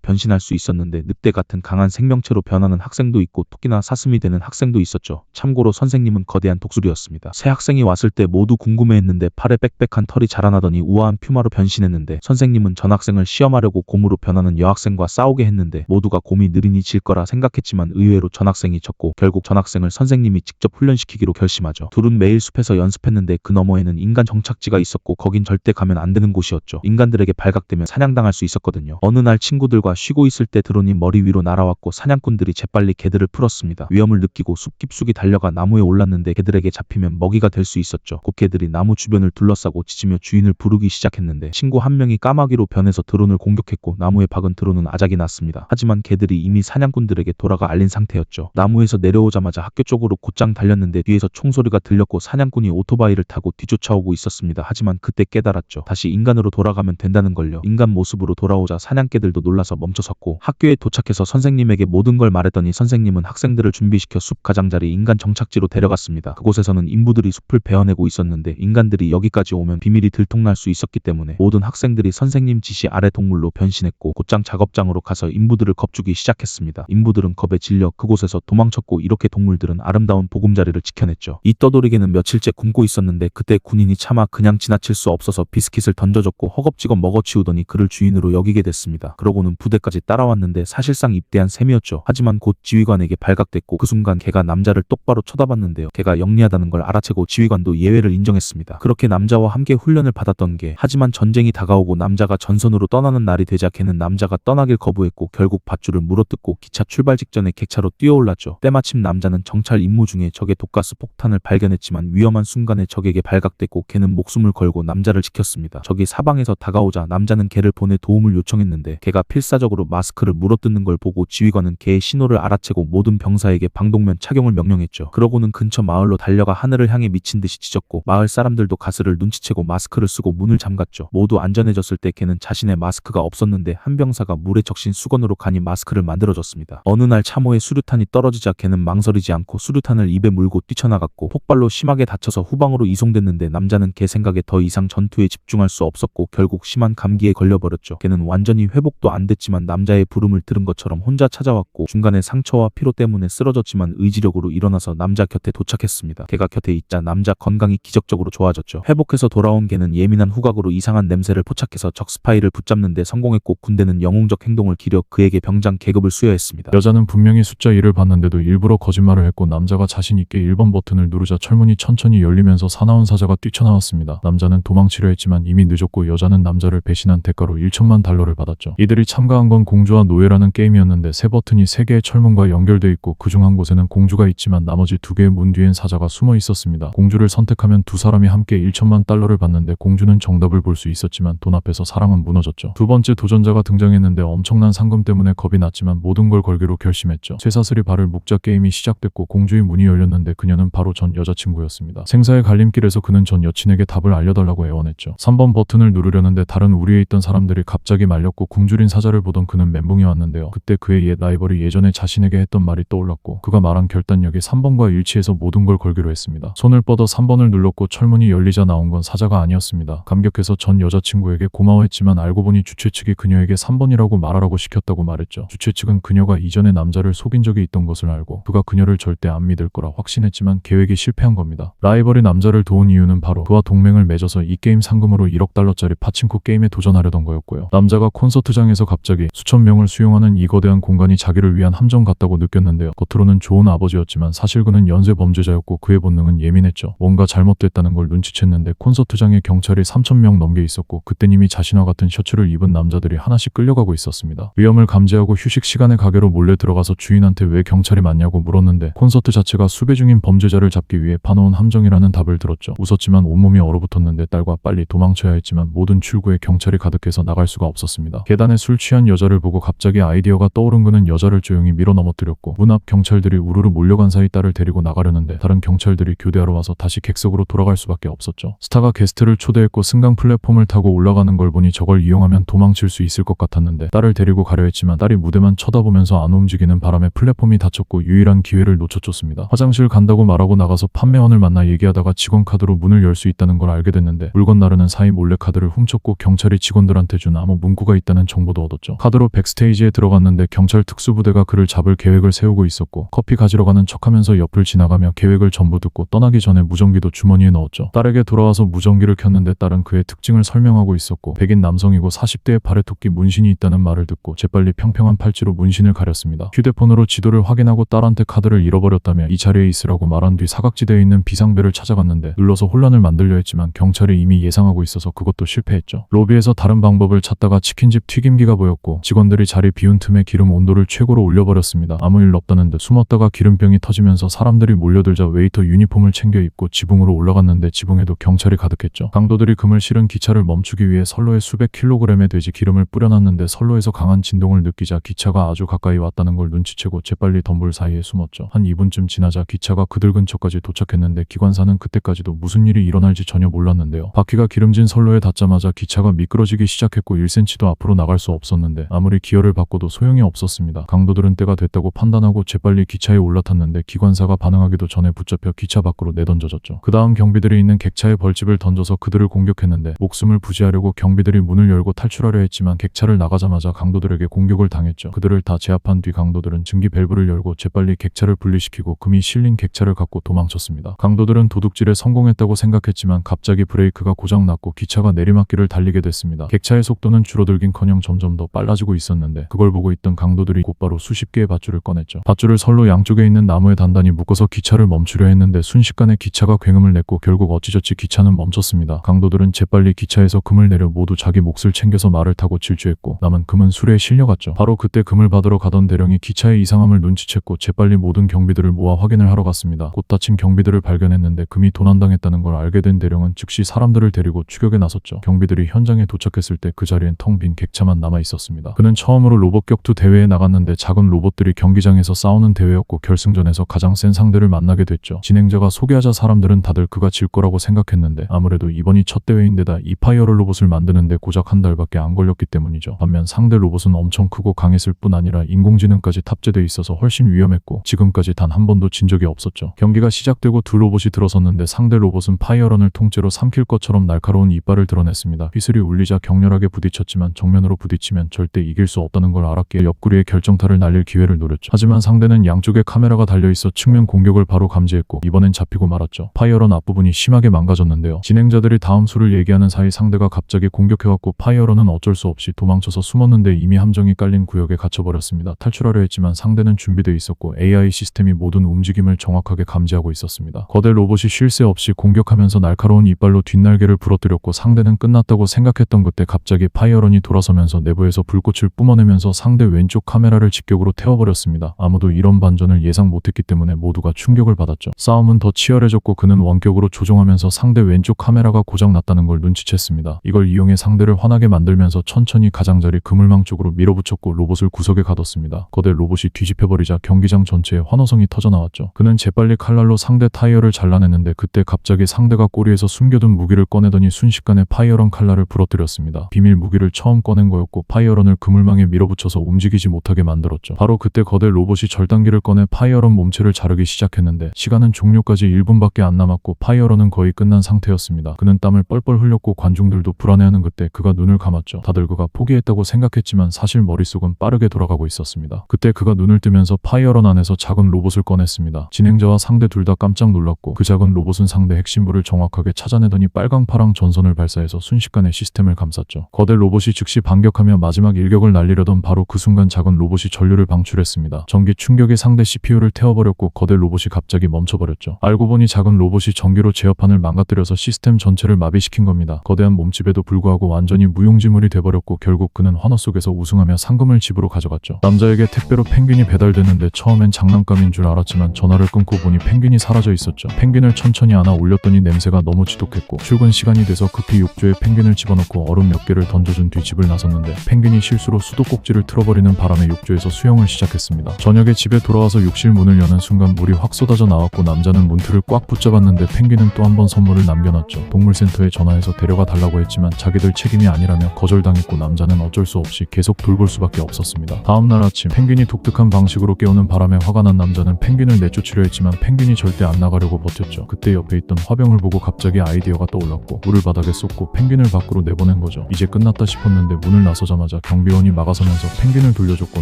변신할 수 있었는데 늑대 같은 강한 생명체로 변하는 학생도 있고 토끼나 사슴이 되는 학생도 있었죠. 참고로 선생님은 거대한 독수리였습니다. 새 학생이 왔을 때 모두 궁금해했는데 팔에 빽빽한 털이 자라나더니 우아한 퓨마로 변신했는데 선생님은 전 학생을 시험하려고 곰으로 변하는 여학생과 싸우게 했는데 모두가 곰이 느리니 질 거라 생각했지만 의외로 전 학생이 졌고 결국 전 학생을 선생님이 직접 훈련시키기로 결심하죠. 둘은 매일 숲에서 연습했는데 그 너머에는 인간 정착지가 있었고 거긴 절대 가면 안 되는 곳이었죠. 인간들에게 발각되면 사냥당할 수 있었거든요. 어느 날 친구들과 쉬고 있을 때 드론이 머리 위로 날아왔고 사냥꾼들이 재빨리 개들을 풀었습니다. 위험을 느끼고 숲 깊숙이 달려가 나무에 올랐는데 개들에게 잡히면 먹이가 될 수 있었죠. 곧 개들이 나무 주변을 둘러싸고 짖으며 주인을 부르기 시작했는데 친구 한 명이 까마귀로 변해서 드론을 공격했고 나무에 박은 드론은 아작이 났습니다. 하지만 개들이 이미 사냥꾼들에게 돌아가 알린 상태였죠. 나무에서 내려오자마자 학교 쪽으로 곧장 달렸는데 뒤에서 총소리가 들렸고 사냥꾼이 오토바이를 타고 뒤쫓아오고 있었습니다. 하지만 그때 깨달았죠. 다시 인간으로 돌아가면 된다는 걸요. 인간 모습으로 돌아오자 사냥개들도 놀라서 멈춰섰고 학교에 도착해서 선생님에게 모든 걸 말했더니 선생님은 학생들을 준비시켜 숲 가장자리 인간 정착지로 데려갔습니다. 그곳에서는 인부들이 숲을 베어내고 있었는데 인간들이 여기까지 오면 비밀이 들통날 수 있었기 때문에 모든 학생들이 선생님 지시 아래 동물로 변신했고 곧장 작업장으로 가서 인부들을 겁주기 시작했습니다. 인부들은 겁에 질려 그곳에서 도망쳤고 이렇게 동물들은 아름다운 보금자리를 지켜냈죠. 이 떠돌이개는 며칠째 굶고 있었는데 그때 군인이 차마 그냥 지나칠 수 없어서 비스킷을 던져줬고 허겁지겁 먹어치우더니 그를 주인으로 여기게 됐습니다. 그러고는 부대까지 따라왔는데 사실상 입대한 셈이었죠. 하지만 곧 지휘관에게 발각됐고 그 순간 걔가 남자를 똑바로 쳐다봤는데요. 걔가 영리하다는 걸 알아채고 지휘관도 예외를 인정했습니다. 그렇게 남자와 함께 훈련을 받았던 게 하지만 전쟁이 다가오고 남자가 전선으로 떠나는 날이 되자 걔는 남자가 떠나길 거부했고 결국 밧줄을 물어뜯고 기차 출발 직전에 객차로 뛰어올랐죠. 때마침 남자는 정찰 임무 중에 적의 독가스 폭탄을 발견했지만 위험한 순간에 적에게 발각됐고 걔는 목숨을 걸고 남자를 지켰습니다. 적이 사방에서 다가오자 남자는 걔를 보내 도움을 요청했는데 걔가 필사적으로 마스크를 물어뜯는 걸 보고 지휘관은 걔의 신호를 알아채고 모든 병사에게 방독면 착용을 명령했죠. 그러고는 근처 마을로 달려가 하늘을 향해 미친 듯이 짖었고 마을 사람들도 가스를 눈치채고 마스크를 쓰고 문을 잠갔죠. 모두 안전해졌을 때 걔는 자신의 마스크가 없었는데 한 병사가 물에 적신 수건으로 간이 마스크를 만들어줬습니다. 어느 날 참호에 수류탄이 떨어지자 걔는 망설이지 않고 수류탄을 입에 물고 뛰쳐나갔고 폭발로 심하게 다쳐서 후방으로 이송됐는데 남자는 걔 생각에 더 이상 전투에 집중할 수 없었고 결국 심한 감기에 걸려버렸죠. 걔는 완전히 회복도 안 됐지만 남자의 부름을 들은 것처럼 혼자 찾아왔고 중간에 상처와 피로 때문에 쓰러졌지만 의지력으로 일어나서 남자 곁에 도착했습니다. 걔가 곁에 있자 남자 건강이 기적적으로 좋아졌죠. 회복해서 돌아온 걔는 예민한 후각으로 이상한 냄새를 포착해서 적 스파이를 붙잡는데 성공했고 군대는 영웅적 행동을 기려 그에게 병장 계급을 수여했습니다. 여자는 분명히 숫자 1을 봤는데도 일부러 거짓말을 했고 남자가 자신 있게 1번 버튼을 누르자 철문이 천천히 열리면서 사나운 사자가 뛰쳐나왔습니다. 남자는 도망치려 했지만 이미 늦었고 여자는 남자를 배신한 대가로 1천만 달러를 받았죠. 이들이 참가한 건 공주와 노예라는 게임이었는데 세 버튼이 3개의 철문과 연결돼 있고 그중 한 곳에는 공주가 있지만 나머지 2개의 문 뒤엔 사자가 숨어 있었습니다. 공주를 선택하면 두 사람이 함께 1천만 달러를 받는데 공주는 정답을 볼 수 있었지만 돈 앞에서 사랑은 무너졌죠. 두 번째 도전자가 등장했는데 엄청난 상금 때문에 겁이 났지만 모든 걸 걸기로 결심했죠. 쇠사슬이 발을 묶자 게임이 시작됐고 공주의 문이 열렸는데 그녀는 바로 전 여자친구였습니다. 생사의 갈림길에서 그는 전 여친에게 답을 알려달라고 애원했죠. 3번 버튼을 누르려는데 다른 우리에 있던 사람들이 갑자기 말렸고 굶주린 사자를 보던 그는 멘붕이 왔는데요. 그때 그의 옛 라이벌이 예전에 자신에게 했던 말이 떠올랐고 그가 말한 결단력이 3번과 일치해서 모든 걸 걸기로 했습니다. 손을 뻗어 3번을 눌렀고 철문이 열리자 나온 건 사자가 아니었습니다. 감격해서 전 여자친구에게 고마워했지만 알고 보니 주최 측이 그녀에게 3번이라고 말하라고 시켰다고 말했죠. 주최 측은 그녀가 이전에 남자를 속인 적이 있던 것을 알고 그가 그녀를 절대 안 믿을 거라 확신했지만 계획이 실패한 겁니다. 라이벌이 남자를 도운 이유는 바로 그와 동맹을 맺어서 이 게임 상금으로 1억 달러짜리 파친코 게임에 도전하려던 거였고요. 남자가 콘서트장에서 갑자기 수천 명을 수용하는 이 거대한 공간이 자기를 위한 함정 같다고 느꼈는데요. 겉으로는 좋은 아버지였지만 사실 그는 연쇄 범죄자였고 그의 본능은 예민했죠. 뭔가 잘못됐다는 걸 눈치챘는데 콘서트장에 경찰이 3,000명 넘게 있었고 그땐 이미 자신과 같은 셔츠를 입은 남자들이 하나씩 끌려가고 있었습니다. 위험을 감지하고 휴식 시간에 가게로 몰래 들어가서 주인한테 왜 경찰이 많냐고 물었는데 콘서트 자체가 수배 중인 범죄자를 잡기 위해 파놓은 함정이라는 답을 들었죠. 웃었지만 온몸이 얼어붙었는데 딸과 빨리 도망쳐야 했지만 모든 출구에 경찰이 가득해서 나갈 수가 없었습니다. 계단에 술 취한 여자를 보고 갑자기 아이디어가 떠오른 그는 여자를 조용히 밀어 넘어뜨렸고 문 앞 경찰들이 우르르 몰려간 사이 딸을 데리고 나가려는데 다른 경찰들이 교대하러 와서 다시 객석으로 돌아갈 수밖에 없었죠. 스타가 게스트를 초대했고 승강 플랫폼을 타고 올라가는 걸 보니 저걸 이용하면 도망칠 수 있을 것 같았는데 딸을 데리고 가려 했지만 딸이 무대만 쳐다보면서 안 움직이는 바람에 플랫폼이 닫혔고 유일한 기회를 놓쳐줬습니다. 화장실 간다고 말하고 나가서 판매원을 만나 얘기하다가 직원 카드로 문을 열 수 있다는 걸 알게 됐는데 물건 나르는 사이 몰래 카드를 훔쳤고 경찰이 직원들한테 준 암호 문구가 있다는 정보도 얻었죠. 카드로 백스테이지에 들어갔는데 경찰 특수부대가 그를 잡을 계획을 세우고 있었고 커피 가지러 가는 척하면서 옆을 지나가며 계획을 전부 듣고 떠나기 전에 무전기도 주머니에 넣었죠. 딸에게 돌아와서 무전기를 켰는데 딸은 그의 특징을 설명하고 있었고 백인 남성이고 40대에 발에 토끼 문신이 있다는 말을 듣고 재빨리 평평한 팔찌로 문신을 가렸습니다. 휴대폰으로 지도를 확인하고 딸한테 카드를 잃어버렸다며 이 자리에 있으라고 말한 뒤 사각지대에 있는 비상벨을 찾아갔는데 눌러서 혼란을 만들려 했지만 경찰이 이미 예상하고 있어서 그것도 실패했죠. 로비에서 다른 방법을 찾다가 치킨집 튀김기가 보였고 직원들이 자리 비운 틈에 기름 온도를 최고로 올려버렸습니다. 아무 일 없다는 듯 숨었다가 기름병이 터지면서 사람들이 몰려들자 웨이터 유니폼을 챙겨 입고 지붕으로 올라갔는데 지붕에도 경찰이 가득했죠. 강도들이 금을 실은 기차를 멈추기 위해 선로에 수백 킬로그램의 돼지 기름을 뿌려놨는데 선로에서 강한 진동을 느끼자 기차가 아주 가까이 왔다는 걸 눈치채고 재빨리 덤불 사이에 숨었죠. 한 2분쯤 지나자 기차가 그들 근처까지 도착했는데 기관사는 그때까지도 무슨 일이 일어날지 전혀 몰랐는데요. 바퀴가 기름진 선로에 닿자마자 기차가 미끄러지기 시작했고 1cm도 앞으로 나갈 수 없었는데 아무리 기어를 바꿔도 소용이 없었습니다. 강도들은 때가 됐다고 판단하고 재빨리 기차에 올라탔는데 기관사가 반응하기도 전에 붙잡혀 기차 밖으로 내던져졌죠. 그 다음 경비들이 있는 객차에 벌집을 던져서 그들을 공격했는데 목숨을 부지하려고 경비들이 문을 열고 탈출하려 했지만 객차를 나가자마자 강도들에게 공격을 당했죠. 그들을 다 제압한 뒤 강도들은 증기 밸브를 열고 재빨리 객차를 분리시키고 금이 실린 객차를 갖고 도망쳤습니다. 강도들은 도둑질에 성공했다고 생각했지만 갑자기 브레이크가 고장났고 기차가 내리막길을 달리게 됐습니다. 객차의 속도는 줄어들긴커녕 점점 더 빨라지고 있었는데 그걸 보고 있던 강도들이 곧바로 수십 개의 밧줄을 꺼냈죠. 밧줄을 선로 양쪽에 있는 나무에 단단히 묶어서 기차를 멈추려 했는데 순식간에 기차가 굉음을 냈고 결국 어찌저찌 기차는 멈췄습니다. 강도들은 재빨리 기차에서 금을 내려 모두 자기 몫을 챙겨서 말을 타고 질주했고 남은 금은 수레에 실려갔죠. 바로 그때 금을 받으러 가던 대령이 기차의 이상함을 눈치챘고 재빨리 모든 경비들을 모아 확인을 하러 갔습니다. 곧 다친 경비들을 발견했는데 금이 도난당했다는 걸 알게 된 대령은 즉시 사람들을 데리고 추격에 나섰죠. 경비들이 현장에 도착했을 때 그 자리엔 텅 빈 객차만 남아 있었습니다. 그는 처음으로 로봇 격투 대회에 나갔는데 작은 로봇들이 경기장에서 싸우는 대회였고 결승전에서 가장 센 상대를 만나게 됐죠. 진행자가 소개하자 사람들은 다들 그가 질 거라고 생각했는데 아무래도 이번이 첫 대회인데다 이 파이어럴 로봇을 만드는데 고작 한 달밖에 안 걸렸기 때문이죠. 반면 상대 로봇은 엄청 크고 강했을 뿐 아니라 인공지능까지 탑재돼 있어서 훨씬 위험했고 지금까지 단 한 번도 진 적이 없었죠. 경기가 시작되고 두 로봇이 들어섰는데 상대 로봇은 파이어런을 통째로 삼킬 것처럼 날카로운 이빨을 드러냈습니다. 휘슬이 울리자 격렬하게 부딪혔지만 정면으로 부딪히면 절대 이길 수 없다는 걸 알았기에 옆구리에 결정타를 날릴 기회를 노렸죠. 하지만 상대는 양쪽에 카메라가 달려있어 측면 공격을 바로 감지했고 이번엔 잡히고 말았죠. 파이어런 앞부분이 심하게 망가졌는데요. 진행자들이 다음 수를 얘기하는 사이 상대가 갑자기 공격해왔고 파이어런은 어쩔 수 없이 도망쳐서 숨었는데 이미 함정이 깔린 구역에 갇혀버렸습니다. 탈출하려 했지만 상대는 준비돼 있었고 AI 시스템이 모든 움직임을 정확하게 감지하고 있었습니다. 거대 로봇이 쉴 새 없이 공격하면서 날카로운 이빨로 뒷날개를 부러뜨렸고 상대는 끝났다고 생각했던 그때 갑자기 파이어런이 돌아서면서 내부에서 불꽃을 뿜어내면서 상대 왼쪽 카메라를 직격으로 태워버렸습니다. 아무도 이런 반전을 예상 못했기 때문에 모두가 충격을 받았죠. 싸움은 더 치열해졌고 그는 원격으로 조종하면서 상대 왼쪽 카메라가 고장났다는 걸 눈치챘습니다. 이걸 이용해 상대를 화나게 만들면서 천천히 가장자리 그물망 쪽으로 밀어붙였고 로봇을 구석에 가뒀습니다. 거대 로봇이 뒤집혀버리자 경기장 전체에 환호성이 터져나왔죠. 그는 재빨리 칼날로 상대 타이어를 잘라냈는데 그때 갑자기 상대가 꼬리에서 숨겨둔 무기를 꺼내더니 순식간에 파이어런 칼날을 부러뜨렸습니다. 비밀 무기를 처음 꺼낸 거였고 파이어런을 그물망에 밀어붙여서 움직이지 못하게 만들었죠. 바로 그때 거대 로봇이 절단기를 꺼내 파이어런 몸체를 자르기 시작했는데 시간은 종료까지 1분밖에 안 남았고 파이어런은 거의 끝난 상태였습니다. 그는 땀을 뻘뻘 흘렸고 관중들도 불안해하는 그때 그가 눈을 감았죠. 다들 그가 포기했다고 생각했지만 사실 머릿속은 빠르게 돌아가고 있었습니다. 그때 그가 눈을 뜨면서 파이어런 안에서 작은 로봇을 꺼냈습니다. 진행자와 상대 둘 다 깜짝 놀랐고 그 작은 로봇은 상대 핵심부를 정확하게 찾아내더니 빨강파랑 전선을 발사해서 순식간에 시스템을 감쌌죠. 거대 로봇이 즉시 반격하며 마지막 일격을 날리려던 바로 그 순간 작은 로봇이 전류를 방출했습니다. 전기 충격이 상대 CPU를 태워버렸고 거대 로봇이 갑자기 멈춰버렸죠. 알고 보니 작은 로봇이 전기로 제어판을 망가뜨려서 시스템 전체를 마비시킨 겁니다. 거대한 몸집에도 불구하고 완전히 무용지물이 돼버렸고 결국 그는 환호 속에서 우승하며 상금을 집으로 가져갔죠. 남자에게 택배로 펭귄이 배달됐는데 처음엔 장난감인 줄 알았지만 전화를 끊고 보니 펭귄이 사라져 있었죠. 펭귄을 천천히 안아 올렸더니 냄새가 너무 지독했고 출근 시간이 돼서 급히 욕조에 펭귄을 집어넣고 얼음 몇 개를 던져준 뒤 집을 나섰는데 펭귄이 실수로 수도꼭지를 틀어버리는 바람에 욕조에서 수영을 시작했습니다. 저녁에 집에 돌아와서 욕실 문을 여는 순간 물이 확 쏟아져 나왔고 남자는 문틀을 꽉 붙잡았는데 펭귄은 또 한 번 선물을 남겨놨죠. 동물센터에 전화해서 데려가 달라고 했지만 자기들 책임이 아니라며 거절당했고 남자는 어쩔 수 없이 계속 돌볼 수밖에 없었습니다. 다음날 아침 펭귄이 독특한 방식으로 깨우는 바람에 화가 난 남자는 펭귄을 내쫓으려 했지만 펭귄이 펭귄이 절대 안 나가려고 버텼죠. 그때 옆에 있던 화병을 보고 갑자기 아이디어가 떠올랐고 물을 바닥에 쏟고 펭귄을 밖으로 내보낸 거죠. 이제 끝났다 싶었는데 문을 나서자마자 경비원이 막아서면서 펭귄을 돌려줬고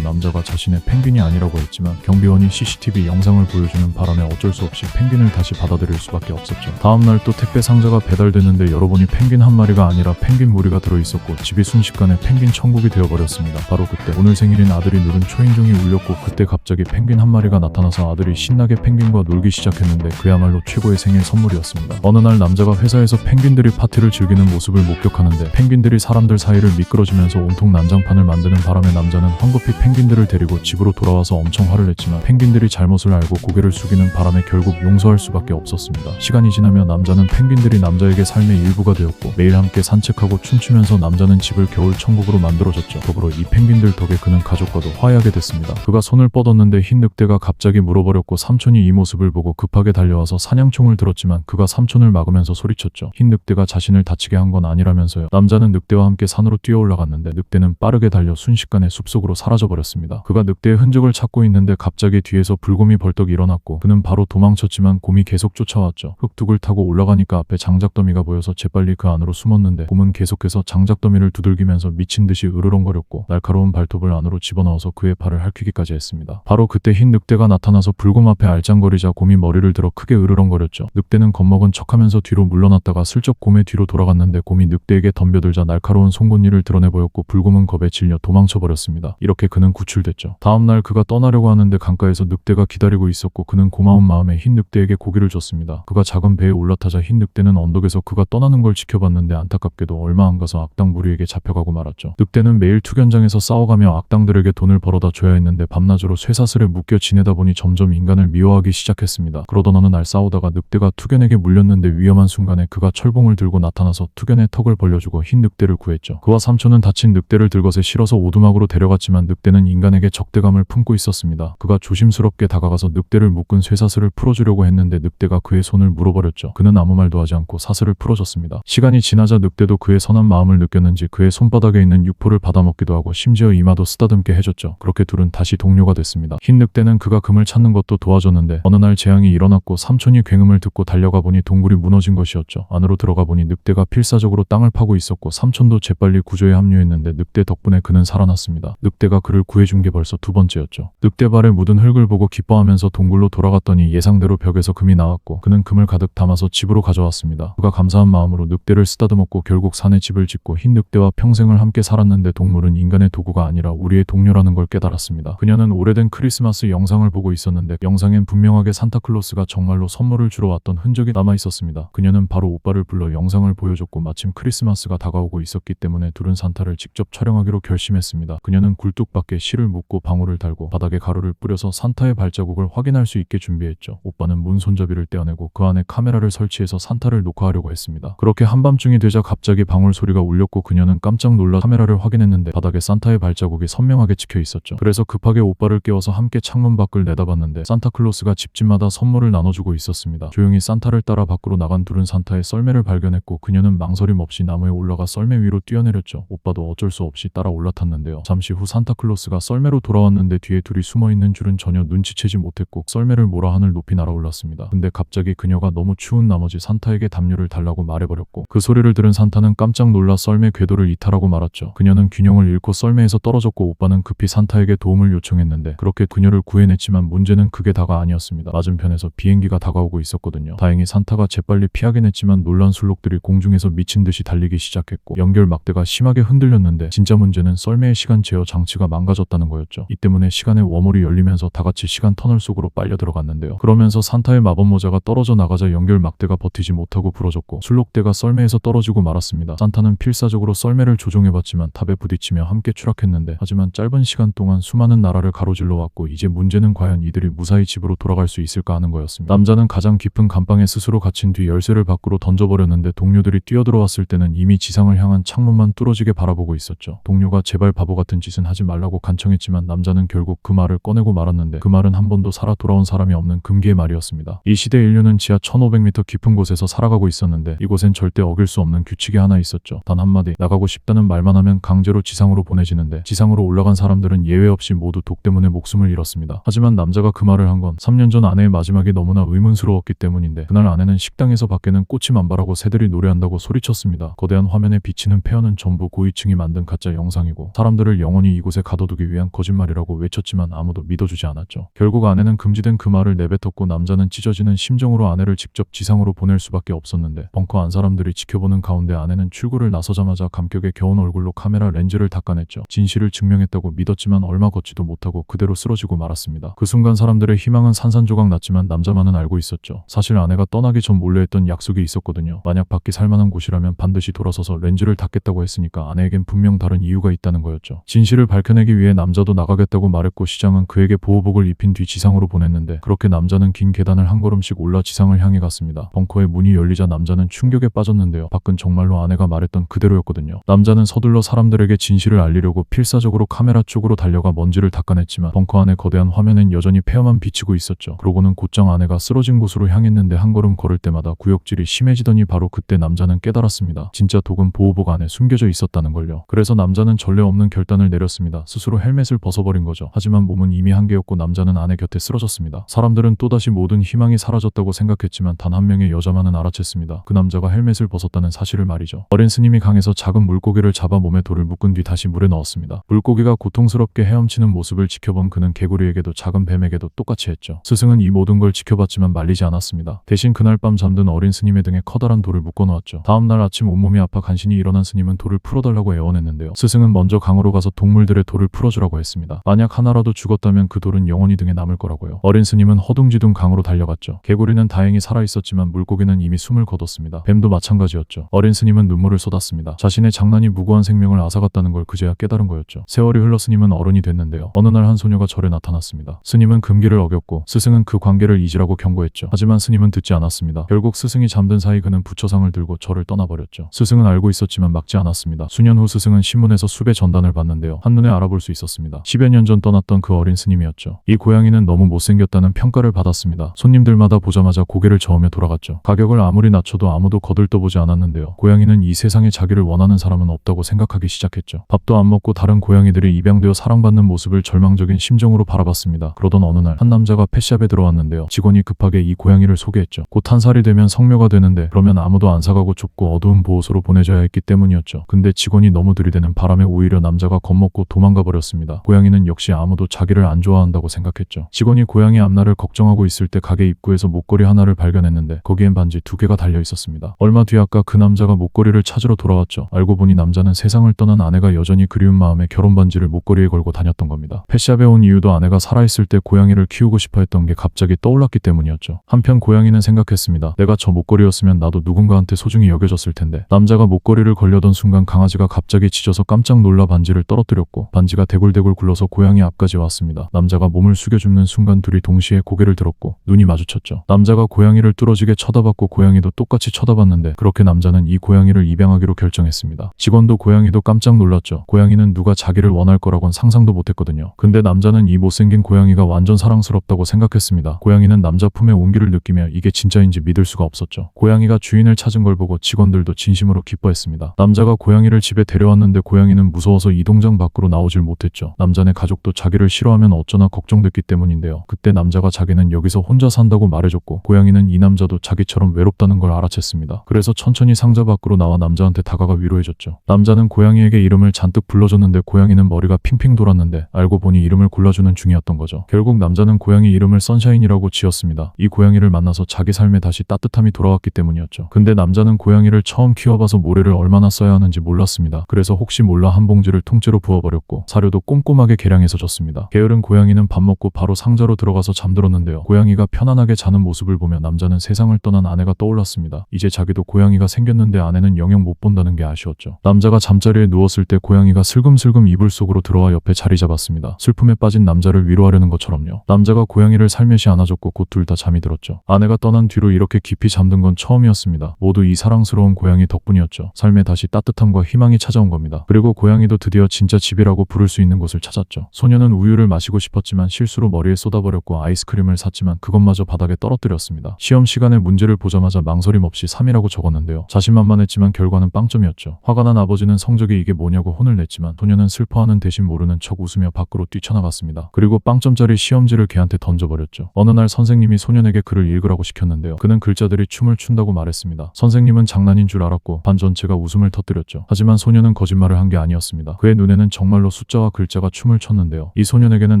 남자가 자신의 펭귄이 아니라고 했지만 경비원이 CCTV 영상을 보여주는 바람에 어쩔 수 없이 펭귄을 다시 받아들일 수밖에 없었죠. 다음날 또 택배 상자가 배달되는데 열어보니 펭귄 한 마리가 아니라 펭귄 무리가 들어있었고 집이 순식간에 펭귄 천국이 되어버렸습니다. 바로 그때 오늘 생일인 아들이 누른 초인종이 울렸고 그때 갑자기 펭귄 한 마리가 나타나서 아들이 신나게 펭귄과 놀기 시작했는데 그야말로 최고의 생일 선물이었습니다. 어느 날 남자가 회사에서 펭귄들이 파티를 즐기는 모습을 목격하는데 펭귄들이 사람들 사이를 미끄러지면서 온통 난장판을 만드는 바람에 남자는 황급히 펭귄들을 데리고 집으로 돌아와서 엄청 화를 냈지만 펭귄들이 잘못을 알고 고개를 숙이는 바람에 결국 용서할 수밖에 없었습니다. 시간이 지나며 남자는 펭귄들이 남자에게 삶의 일부가 되었고 매일 함께 산책하고 춤추면서 남자는 집을 겨울 천국으로 만들어줬죠. 더불어 이 펭귄들 덕에 그는 가족과도 화해하게 됐습니다. 그가 손을 뻗었는데 흰 늑대가 갑자기 물어버렸고 삼촌이 이 모습을 보고 급하게 달려와서 사냥총을 들었지만 그가 삼촌을 막으면서 소리쳤죠. 흰 늑대가 자신을 다치게 한 건 아니라면서요. 남자는 늑대와 함께 산으로 뛰어 올라갔는데 늑대는 빠르게 달려 순식간에 숲속으로 사라져버렸습니다. 그가 늑대의 흔적을 찾고 있는데 갑자기 뒤에서 불곰이 벌떡 일어났고 그는 바로 도망쳤지만 곰이 계속 쫓아왔죠. 흑둑을 타고 올라가니까 앞에 장작더미가 보여서 재빨리 그 안으로 숨었는데 곰은 계속해서 장작더미를 두들기면서 미친 듯이 으르렁거렸고 날카로운 발톱을 안으로 집어넣어서 그의 팔을 핥히기까지 했습니다. 바로 그때 흰 늑대가 나타나서 불곰 앞에 알짱거리자 곰이 머리를 들어 크게 으르렁거렸죠. 늑대는 겁먹은 척하면서 뒤로 물러났다가 슬쩍 곰의 뒤로 돌아갔는데 곰이 늑대에게 덤벼들자 날카로운 송곳니를 드러내 보였고 불곰은 겁에 질려 도망쳐버렸습니다. 이렇게 그는 구출됐죠. 다음날 그가 떠나려고 하는데 강가에서 늑대가 기다리고 있었고 그는 고마운 마음에 흰 늑대에게 고기를 줬습니다. 그가 작은 배에 올라타자 흰 늑대는 언덕에서 그가 떠나는 걸 지켜봤는데 안타깝게도 얼마 안 가서 악당 무리에게 잡혀가고 말았죠. 늑대는 매일 투견장에서 싸워가며 악당들에게 돈을 벌어다 줘야 했는데 밤낮으로 쇠사슬에 묶여 지내다 보니 점점 인간을 미워하기 시작했습니다. 그러던 어느 날 싸우다가 늑대가 투견에게 물렸는데 위험한 순간에 그가 철봉을 들고 나타나서 투견의 턱을 벌려주고 흰 늑대를 구했죠. 그와 삼촌은 다친 늑대를 들것에 실어서 오두막으로 데려갔지만 늑대는 인간에게 적대감을 품고 있었습니다. 그가 조심스럽게 다가가서 늑대를 묶은 쇠사슬을 풀어주려고 했는데 늑대가 그의 손을 물어버렸죠. 그는 아무 말도 하지 않고 사슬을 풀어줬습니다. 시간이 지나자 늑대도 그의 선한 마음을 느꼈는지 그의 손바닥에 있는 육포를 받아먹기도 하고 심지어 이마도 쓰다듬게 해줬죠. 그렇게 둘은 다시 동료가 됐습니다. 흰 늑대는 그가 금을 찾는 것도 도와줬는데 어느 날 재앙이 일어났고 삼촌이 굉음을 듣고 달려가 보니 동굴이 무너진 것이었죠. 안으로 들어가 보니 늑대가 필사적으로 땅을 파고 있었고 삼촌도 재빨리 구조에 합류했는데 늑대 덕분에 그는 살아났습니다. 늑대가 그를 구해준 게 벌써 두 번째였죠. 늑대 발에 묻은 흙을 보고 기뻐하면서 동굴로 돌아갔더니 예상대로 벽에서 금이 나왔고 그는 금을 가득 담아서 집으로 가져왔습니다. 그가 감사한 마음으로 늑대를 쓰다듬었고 결국 산에 집을 짓고 흰 늑대와 평생을 함께 살았는데 동물은 인간의 도구가 아니라 우리의 동료라는 걸 깨달았습니다. 그녀는 오래된 크리스마스 영상을 보고 있었는데 영상엔 분명하게 산타클로스가 정말로 선물을 주러 왔던 흔적이 남아 있었습니다. 그녀는 바로 오빠를 불러 영상을 보여줬고 마침 크리스마스가 다가오고 있었기 때문에 둘은 산타를 직접 촬영하기로 결심했습니다. 그녀는 굴뚝밖에 실을 묶고 방울을 달고 바닥에 가루를 뿌려서 산타의 발자국을 확인할 수 있게 준비했죠. 오빠는 문 손잡이를 떼어내고 그 안에 카메라를 설치해서 산타를 녹화하려고 했습니다. 그렇게 한밤중이 되자 갑자기 방울 소리가 울렸고 그녀는 깜짝 놀라 카메라를 확인했는데 바닥에 산타의 발자국이 선명하게 찍혀 있었죠. 그래서 급하게 오빠를 깨워서 함께 창문 밖을 내다봤는데 산타클로스가 집집마다 선물을 나눠주고 있었습니다. 조용히 산타를 따라 밖으로 나간 둘은 산타의 썰매를 발견했고 그녀는 망설임 없이 나무에 올라가 썰매 위로 뛰어내렸죠. 오빠도 어쩔 수 없이 따라 올라탔는데요. 잠시 후 산타클로스가 썰매로 돌아왔는데 뒤에 둘이 숨어있는 줄은 전혀 눈치채지 못했고 썰매를 몰아 하늘 높이 날아올랐습니다. 근데 갑자기 그녀가 너무 추운 나머지 산타에게 담요를 달라고 말해버렸고 그 소리를 들은 산타는 깜짝 놀라 썰매 궤도를 이탈하고 말았죠. 그녀는 균형을 잃고 썰매에서 떨어졌고 오빠는 급히 산타에게 도움을 요청했는데 그렇게 그녀를 구해냈지만 문제는 그게 다가 아니었습니다. 맞은편에서 비행기가 다가오고 있었거든요. 다행히 산타가 재빨리 피하긴 했지만 놀란 술록들이 공중에서 미친 듯이 달리기 시작했고 연결 막대가 심하게 흔들렸는데 진짜 문제는 썰매의 시간 제어 장치가 망가졌다는 거였죠. 이 때문에 시간의 워물이 열리면서 다같이 시간 터널 속으로 빨려 들어갔는데요. 그러면서 산타의 마법 모자가 떨어져 나가자 연결 막대가 버티지 못하고 부러졌고 술록대가 썰매에서 떨어지고 말았습니다. 산타는 필사적으로 썰매를 조종해봤지만 탑에 부딪히며 함께 추락했는데 하지만 짧은 시간 동안 수많은 나라를 가로질러 왔고 이제 문제는 과연 이들이 무사히 집으로 돌아갈 수 있을까 하는 거였습니다. 남자는 가장 깊은 감방에 스스로 갇힌 뒤 열쇠를 밖으로 던져버렸는데 동료들이 뛰어들어왔을 때는 이미 지상을 향한 창문만 뚫어지게 바라보고 있었죠. 동료가 제발 바보 같은 짓은 하지 말라고 간청했지만 남자는 결국 그 말을 꺼내고 말았는데 그 말은 한 번도 살아 돌아온 사람이 없는 금기의 말이었습니다. 이 시대 인류는 지하 1500m 깊은 곳에서 살아가고 있었는데 이곳엔 절대 어길 수 없는 규칙이 하나 있었죠. 단 한마디 나가고 싶다는 말만 하면 강제로 지상으로 보내지는데 지상으로 올라간 사람들은 예외 없이 모두 독 때문에 목숨을 잃었습니다. 하지만 남자가 그 말을 한 건 3년 전 아내의 마지막이 너무나 의문스러웠기 때문인데 그날 아내는 식당에서 밖에는 꽃이 만발하고 새들이 노래한다고 소리쳤습니다. 거대한 화면에 비치는 폐허는 전부 고위층이 만든 가짜 영상이고 사람들을 영원히 이곳에 가둬두기 위한 거짓말이라고 외쳤지만 아무도 믿어주지 않았죠. 결국 아내는 금지된 그 말을 내뱉었고 남자는 찢어지는 심정으로 아내를 직접 지상으로 보낼 수밖에 없었는데 벙커 안 사람들이 지켜보는 가운데 아내는 출구를 나서자마자 감격에 겨운 얼굴로 카메라 렌즈를 닦아냈죠. 진실을 증명했다고 믿었지만 얼마 걷지도 못하고 그대로 쓰러지고 말았습니다. 그 순간 사람들의 희망은 산산조각 났지만 남자만은 알고 있었죠. 사실 아내가 떠나기 전 몰래 했던 약속이 있었거든요. 만약 밖이 살만한 곳이라면 반드시 돌아서서 렌즈를 닦겠다고 했으니까 아내에겐 분명 다른 이유가 있다는 거였죠. 진실을 밝혀내기 위해 남자도 나가겠다고 말했고 시장은 그에게 보호복을 입힌 뒤 지상으로 보냈는데 그렇게 남자는 긴 계단을 한 걸음씩 올라 지상을 향해 갔습니다. 벙커의 문이 열리자 남자는 충격에 빠졌는데요. 밖은 정말로 아내가 말했던 그대로였거든요. 남자는 서둘러 사람들에게 진실을 알리려고 필사적으로 카메라 쪽으로 달려가 먼지를 닦아냈지만 벙커 안의 거대한 화면엔 여전히 폐허만 비치고 있었죠. 그러고는 곧장 아내가 쓰러진 곳으로 향했는데 한 걸음 걸을 때마다 구역질이 심해지더니 바로 그때 남자는 깨달았습니다. 진짜 독은 보호복 안에 숨겨져 있었다는 걸요. 그래서 남자는 전례 없는 결단을 내렸습니다. 스스로 헬멧을 벗어버린 거죠. 하지만 몸은 이미 한계였고 남자는 아내 곁에 쓰러졌습니다. 사람들은 또다시 모든 희망이 사라졌다고 생각했지만 단 한 명의 여자만은 알아챘습니다. 그 남자가 헬멧을 벗었다는 사실을 말이죠. 어린 스님이 강에서 작은 물고기를 잡아 몸에 돌을 묶은 뒤 다시 물에 넣었습니다. 물고기가 고통스럽게 헤엄치는 모습을 지켜본 그는 개구리에게도 작은 뱀에게도 똑같이 했죠. 스승은 이 모든 걸 지켜봤지만 말리지 않았습니다. 대신 그날 밤 잠든 어린 스님의 등에 커다란 돌을 묶어놓았죠. 다음날 아침 온몸이 아파 간신히 일어난 스님은 돌을 풀어달라고 애원했는데요. 스승은 먼저 강으로 가서 동물들의 돌을 풀어주라고 했습니다. 만약 하나라도 죽었다면 그 돌은 영원히 등에 남을 거라고요. 어린 스님은 허둥지둥 강으로 달려갔죠. 개구리는 다행히 살아있었지만 물고기는 이미 숨을 거뒀습니다. 뱀도 마찬가지였죠. 어린 스님은 눈물을 쏟았습니다. 자신의 장난이 무고한 생명을 앗아갔다는 걸 그제야 깨달은 거였죠. 세월이 흘러 스님은 어른이 됐는데요. 어느 날 한 소녀가 절에 나타났습니다. 스님은 금기를 어겼고 스승은 그 관계를 잊으라고 경고했죠. 하지만 스님은 듣지 않았습니다. 결국 스승이 잠든 사이 그는 부처상을 들고 절을 떠나버렸죠. 스승은 알고 있었지만 막지 않았습니다. 수년 후 스승은 신문에서 수배 전단을 봤는데요. 한눈에 알아볼 수 있었습니다. 10여 년 전 떠났던 그 어린 스님이었죠. 이 고양이는 너무 못생겼다는 평가를 받았습니다. 손님들마다 보자마자 고개를 저으며 돌아갔죠. 가격을 아무리 낮춰도 아무도 거들떠보지 않았는데요. 고양이는 이 세상에 자기를 원하는 사람은 없다고 생각하기 시작했죠. 밥도 안 먹고 다른 고양이들이 입양되어 사랑받는 모습을 절망적인 심정으로 바라봤습니다. 그러던 어느 날 한 남자가 펫샵에 들어왔는데요. 직원이 급하게 이 고양이를 소개했죠. 곧 한 살이 되면 성묘가 되는데 그러면 아무도 안 사가고 좁고 어두운 보호소로 보내줘야 했기 때문이었죠. 근데 직원이 너무 들이대는 바람에 오히려 남자가 겁먹고 도망가 버렸습니다. 고양이는 역시 아무도 자기를 안 좋아한다고 생각했죠. 직원이 고양이 앞날을 걱정하고 있을 때 가게 입구에서 목걸이 하나를 발견했는데 거기엔 반지 2개가 달려 있었습니다. 얼마 뒤 아까 그 남자가 목걸이를 찾으러 돌아왔죠. 알고 보니 남자는 세상을 떠난 아내가 여전히 그리운 마음에 결혼 반지를 목걸이에 걸고 다녔던 겁니다. 펫샵에 온 이유도 아내가 살아있을 때 고양이를 키우고 싶어 했던 게 갑자기 떠올랐기 때문이었죠. 한편 고양이는 생각했습니다. 내가 저 목걸이였으면 나도 누군가한테 소중히 여겨졌을 텐데. 남자가 목걸이를 걸려던 순간 강아지가 갑자기 짖어서 깜짝 놀라 반지를 떨어뜨렸고 반지가 대굴대굴 굴러서 고양이 앞까지 왔습니다. 남자가 몸을 숙여줍는 순간 둘이 동시에 고개를 들었고 눈이 마주쳤죠. 남자가 고양이를 뚫어지게 쳐다봤고 고양이도 똑같이 쳐다봤는데 그렇게 남자는 이 고양이를 입양하기로 결정했습니다. 직원도 고양이도 깜짝 놀랐죠. 고양이는 누가 자기를 원할 거라곤 상상도 못했거든요. 근데 남자는 이 못생긴 고양이가 완전 사랑스럽다고 생각했습니다. 고양이는 남자 품의 온기를 느끼며 이게 진짜인지 믿을 수가 없었죠. 고양이가 주인을 찾은 걸 보고 직원들도 진심으로 기뻐했습니다. 남자가 고양이를 집에 데려왔는데 고양이는 무서워서 이동장 밖으로 나오질 못했죠. 남자네 가족도 자기를 싫어하면 어쩌나 걱정됐기 때문인데요. 그때 남자가 자기는 여기서 혼자 산다고 말해줬고 고양이는 이 남자도 자기처럼 외롭다는 걸 알아챘습니다. 그래서 천천히 상자 밖으로 나와 남자한테 다가가 위로해줬죠. 남자는 고양이에게 이름을 잔뜩 불러줬는데 고양이는 머리가 핑핑 돌았는데 알고 보니 이름을 골라주는 중이었던 거죠. 결국 남자는 고양이 이름을 선샤인이라고 지었습니다. 이 고양이를 만나서 자기 삶에 다시 따뜻함이 돌아왔기 때문이었죠. 근데 남자는 고양이를 처음 키워봐서 모래를 얼마나 써야 하는지 몰랐습니다. 그래서 혹시 몰라 한 봉지를 통째로 부어버렸고 사료도 꼼꼼하게 계량해서 줬습니다. 게으른 고양이는 밥 먹고 바로 상자로 들어가서 잠들었는데요. 고양이가 편안하게 자는 모습을 보며 남자는 세상을 떠난 아내가 떠올랐습니다. 이제 자기도 고양이가 생겼는데 아내는 영영 못 본다는 게 아쉬웠죠. 남자가 잠자리에 누웠을 때 고양이가 슬금슬금 이불 속으로 들어와 옆에 자리 잡았습니다. 슬픔에 빠진 남자를 위로하려는 것처럼요. 남자가 고양이를 살며시 안아줬고 곧 둘 다 잠이 들었죠. 아내가 떠난 뒤로 이렇게 깊이 잠든 건 처음이었습니다. 모두 이 사랑스러운 고양이 덕분이었죠. 삶에 다시 따뜻함과 희망이 찾아온 겁니다. 그리고 고양이도 드디어 진짜 집이라고 부를 수 있는 곳을 찾았죠. 소녀는 우유를 마시고 싶었지만 실수로 머리에 쏟아버렸고 아이스크림을 샀지만 그것마저 바닥에 떨어뜨렸습니다. 시험 시간에 문제를 보자마자 망설임 없이 3이라고 적었는데요. 자신만만했지만 결과는 빵점이었죠. 화가 난 아버지는 성적이 이게 뭐냐고 혼을 냈지만 소녀는 슬퍼하는 대신 모르는 척 웃으며 밖으로 뛰쳐나갔습니다. 그리고 빵점짜리 시험지를 걔한테 던져버렸죠. 어느 날 선생님이 소년에게 글을 읽으라고 시켰는데요. 그는 글자들이 춤을 춘다고 말했습니다. 선생님은 장난인 줄 알았고 반 전체가 웃음을 터뜨렸죠. 하지만 소년은 거짓말을 한 게 아니었습니다. 그의 눈에는 정말로 숫자와 글자가 춤을 췄는데요. 이 소년에게는